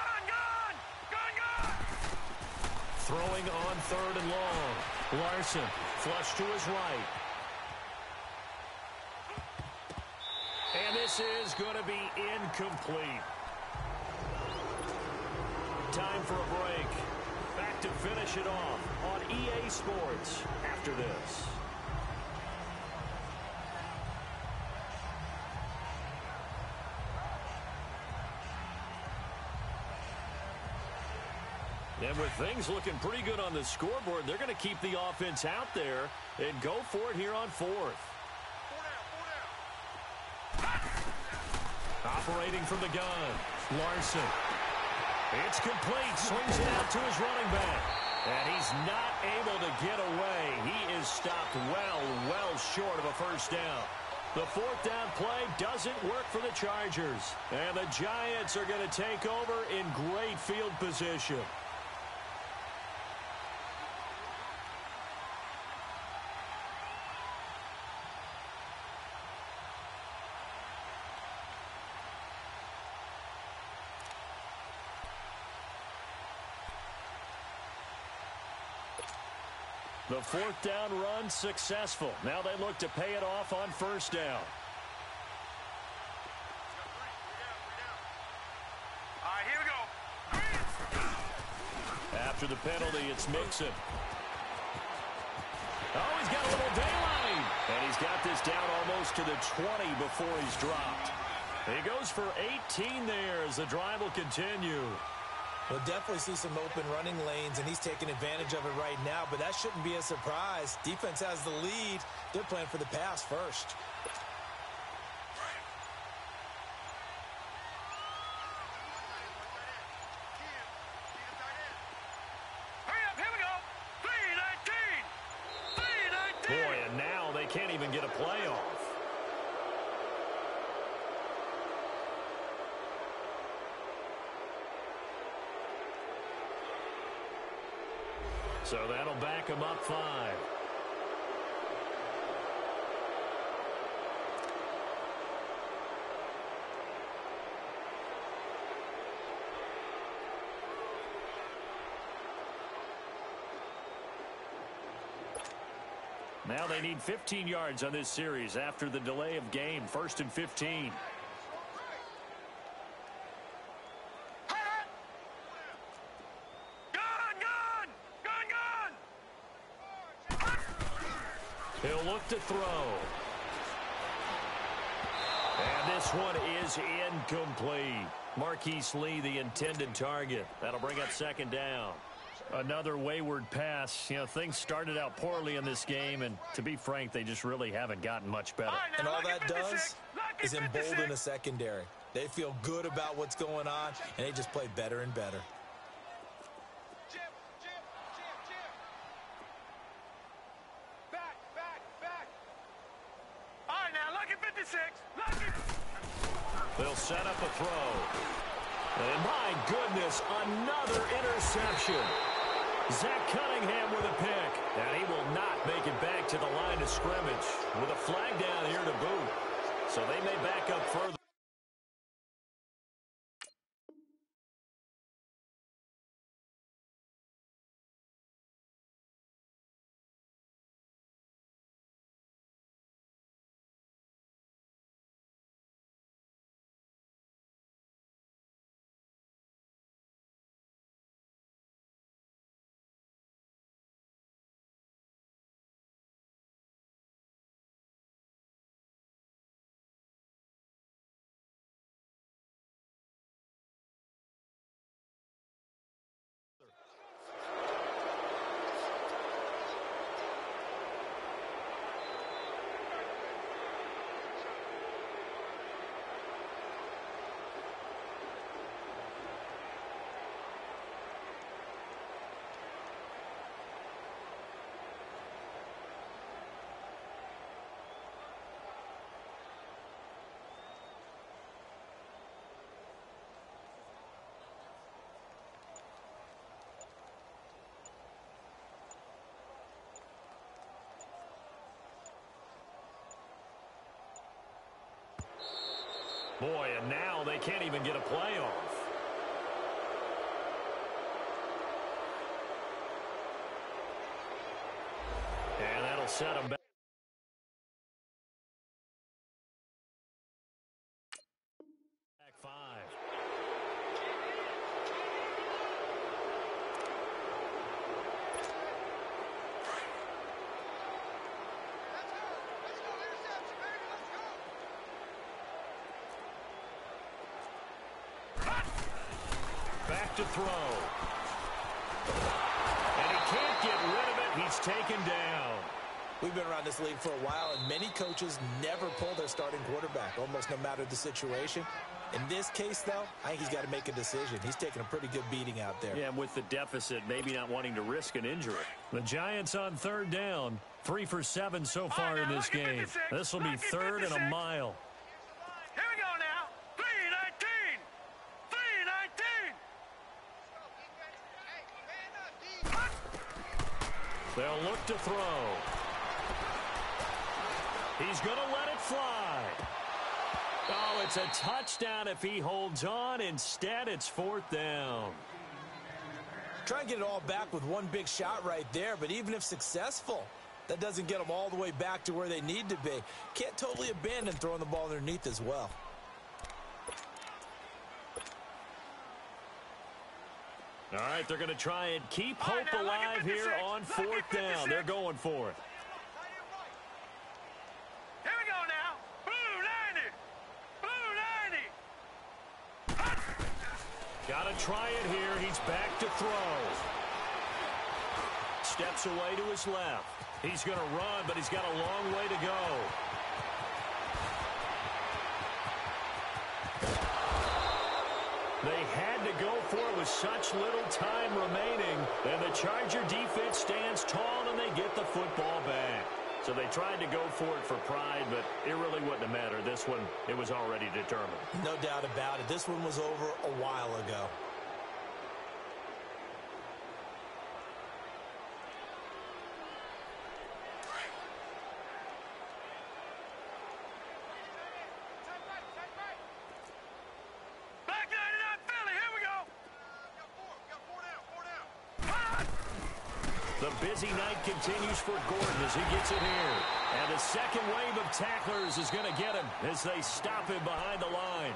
Throwing on 3rd and long. Larson, flush to his right. And this is going to be incomplete. Time for a break. Back to finish it off on EA Sports after this. And with things looking pretty good on the scoreboard, they're going to keep the offense out there and go for it here on 4th. Operating from the gun, Larson. It's complete. Swings it out to his running back. And he's not able to get away. He is stopped well short of a 1st down. The 4th down play doesn't work for the Chargers. And the Giants are going to take over in great field position. The fourth down run successful. Now they look to pay it off on first down. All right, here we go. After the penalty, it's Mixon. Oh, he's got a little daylight. And he's got this down almost to the 20 before he's dropped. He goes for 18 there as the drive will continue. We'll definitely see some open running lanes, and he's taking advantage of it right now, but that shouldn't be a surprise. Defense has the lead. They're playing for the pass first. Hurry up, here we go. 3-19. 3-19. Boy, and now they can't even get a play off. So that'll back him up 5. Now they need 15 yards on this series after the delay of game. 1st and 15. He'll look to throw. And this one is incomplete. Marquise Lee, the intended target. That'll bring up 2nd down. Another wayward pass. You know, things started out poorly in this game, and to be frank, they just really haven't gotten much better. And all that does is embolden a secondary. They feel good about what's going on, and they just play better and better. They'll set up a throw. And my goodness, another interception. Zach Cunningham with a pick. And he will not make it back to the line of scrimmage with a flag down here to boot. So they may back up further. Boy, and now they can't even get a play off. And that'll set them back. Back 5. Back to throw. And he can't get rid of it. He's taken down. We've been around this league for a while, and many coaches never pull their starting quarterback, almost no matter the situation. In this case, though, I think he's got to make a decision. He's taking a pretty good beating out there. Yeah, with the deficit, maybe not wanting to risk an injury. The Giants on 3rd down. 3 for 7 so far in this game. This will be 3rd and a mile. Here we go now. 3-19. 3-19. They'll look to throw. He's going to let it fly. Oh, it's a touchdown if he holds on. Instead, it's 4th down. Try and get it all back with one big shot right there, but even if successful, that doesn't get them all the way back to where they need to be. Can't totally abandon throwing the ball underneath as well. All right, they're going to try and keep hope alive here on fourth down. They're going for it. Here we go now. Blue 90. Blue 90. Got to try it here. He's back to throw. Steps away to his left. He's going to run, but he's got a long way to go. They had to go for it with such little time remaining. And the Charger defense stands tall, and they get the football back. So they tried to go for it for pride, but it really wouldn't have mattered. This one, it was already determined. No doubt about it. This one was over a while ago. The busy night continues for Gordon as he gets it here. And a second wave of tacklers is going to get him as they stop him behind the line.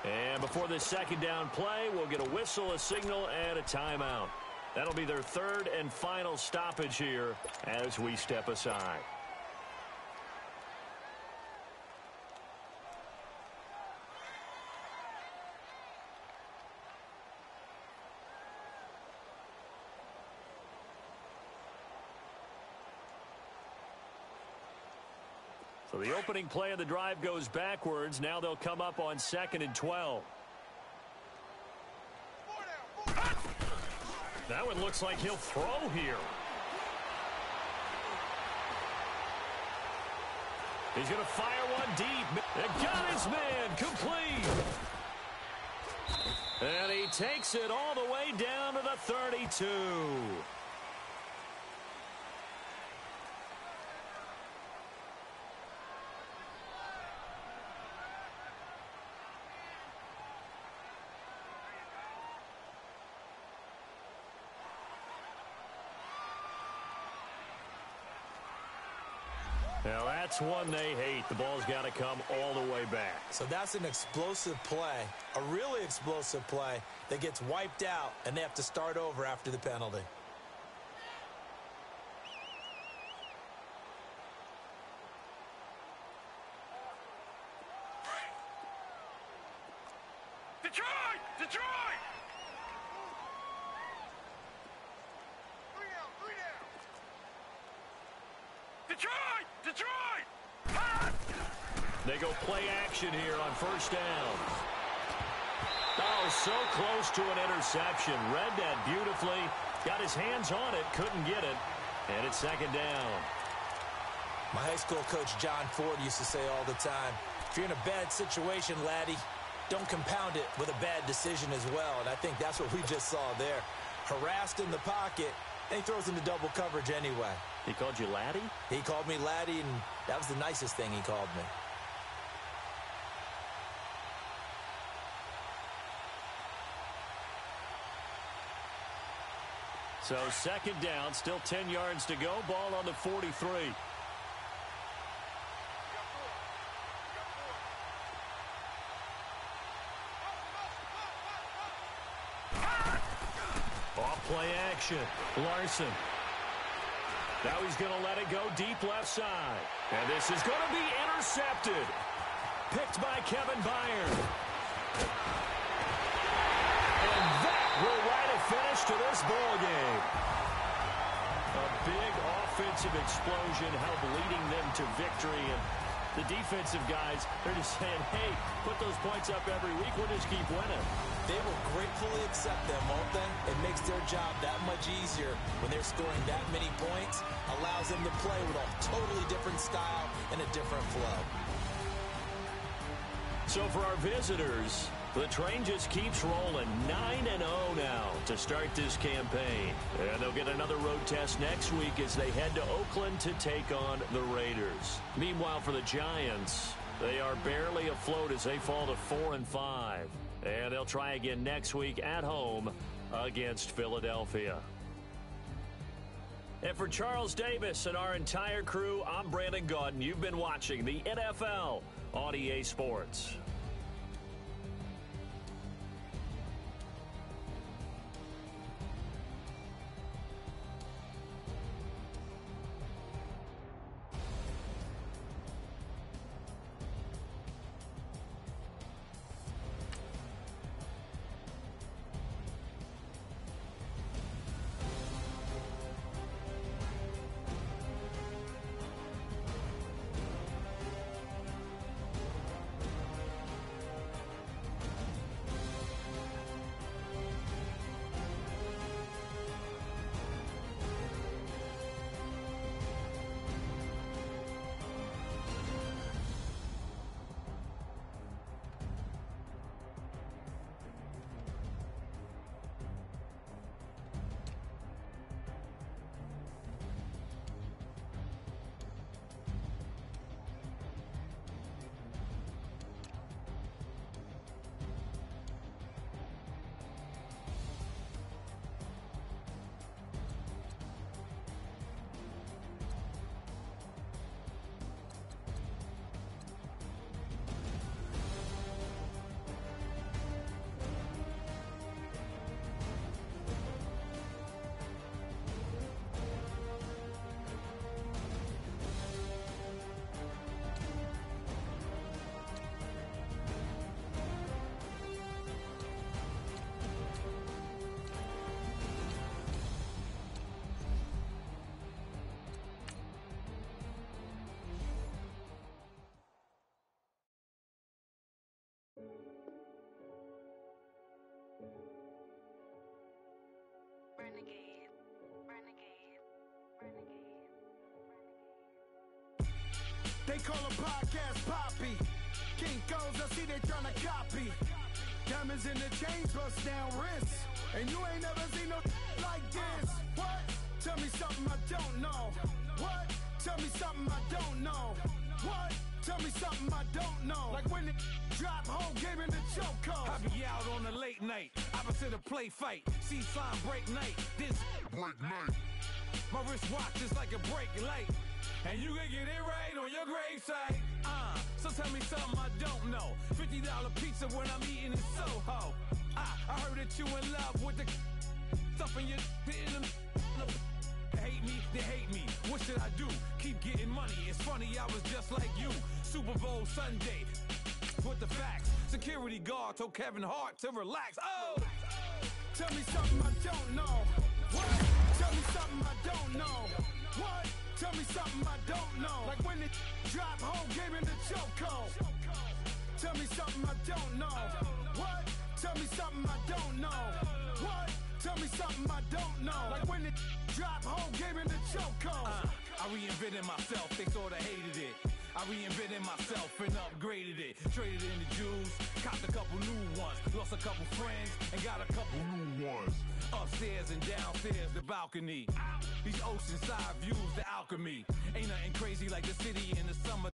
And before this second down play, we'll get a whistle, a signal, and a timeout. That'll be their third and final stoppage here as we step aside. So the opening play of the drive goes backwards. Now they'll come up on 2nd and 12. That one looks like he'll throw here. He's going to fire one deep. And got his man complete. And he takes it all the way down to the 32. Now that's one they hate. The ball's got to come all the way back. So that's an explosive play, a really explosive play that gets wiped out, and they have to start over after the penalty. Detroit! Detroit! Detroit! Detroit! They go play action here on first down. Oh, so close to an interception. Read that beautifully. Got his hands on it. Couldn't get it. And it's second down. My high school coach, John Ford, used to say all the time, if you're in a bad situation, laddie, don't compound it with a bad decision as well. And I think that's what we just saw there. Harassed in the pocket, and he throws into double coverage anyway. He called you laddie? He called me laddie, and that was the nicest thing he called me. So second down, still 10 yards to go. Ball on the 43. Off play action. Larson. Now he's going to let it go deep left side. And this is going to be intercepted. Picked by Kevin Byard. And that will write a finish to this ball game. A big offensive explosion helped leading them to victory. And the defensive guys, they're just saying, hey, put those points up every week. We'll just keep winning. They will gratefully accept them, won't they? It makes their job that much easier when they're scoring that many points. Allows them to play with a totally different style and a different flow. So for our visitors, the train just keeps rolling. 9-0 now to start this campaign. And they'll get another road test next week as they head to Oakland to take on the Raiders. Meanwhile, for the Giants, they are barely afloat as they fall to 4-5. And they'll try again next week at home against Philadelphia. And for Charles Davis and our entire crew, I'm Brandon Gaudin. You've been watching the NFL on EA Sports. They call a podcast Poppy. Kinkos, I see they tryna copy. Diamonds in the chains, bust down wrists. And you ain't never seen no like this. What? Tell me something I don't know. What? Tell me something I don't know. What? Tell me something I don't know. Like when it drop, whole game in the chokehold. I be out on a late night, opposite a play fight. See slime break night, this break night. My wristwatch is like a break light. And you can get it right on your gravesite. So tell me something I don't know. $50 pizza when I'm eating in Soho. I heard that you in love with the stuff in your hate me, they hate me. What should I do? Keep getting money. It's funny, I was just like you. Super Bowl Sunday. With the facts. Security guard told Kevin Hart to relax. Oh! Tell me something I don't know. What? Tell me something I don't know. What? Tell me something I don't know. Like when it drop, whole game in the chokehold. Tell me something I don't know. What? Tell me something I don't know. What? Tell me something I don't know. Like when it drop, whole game in the chokehold. I reinvented myself, they sorta hated it. I reinvented myself and upgraded it. Traded in the Jews, copped a couple new ones. Lost a couple friends and got a couple new ones. Upstairs and downstairs, the balcony. These oceanside views, the alchemy. Ain't nothing crazy like the city in the summer.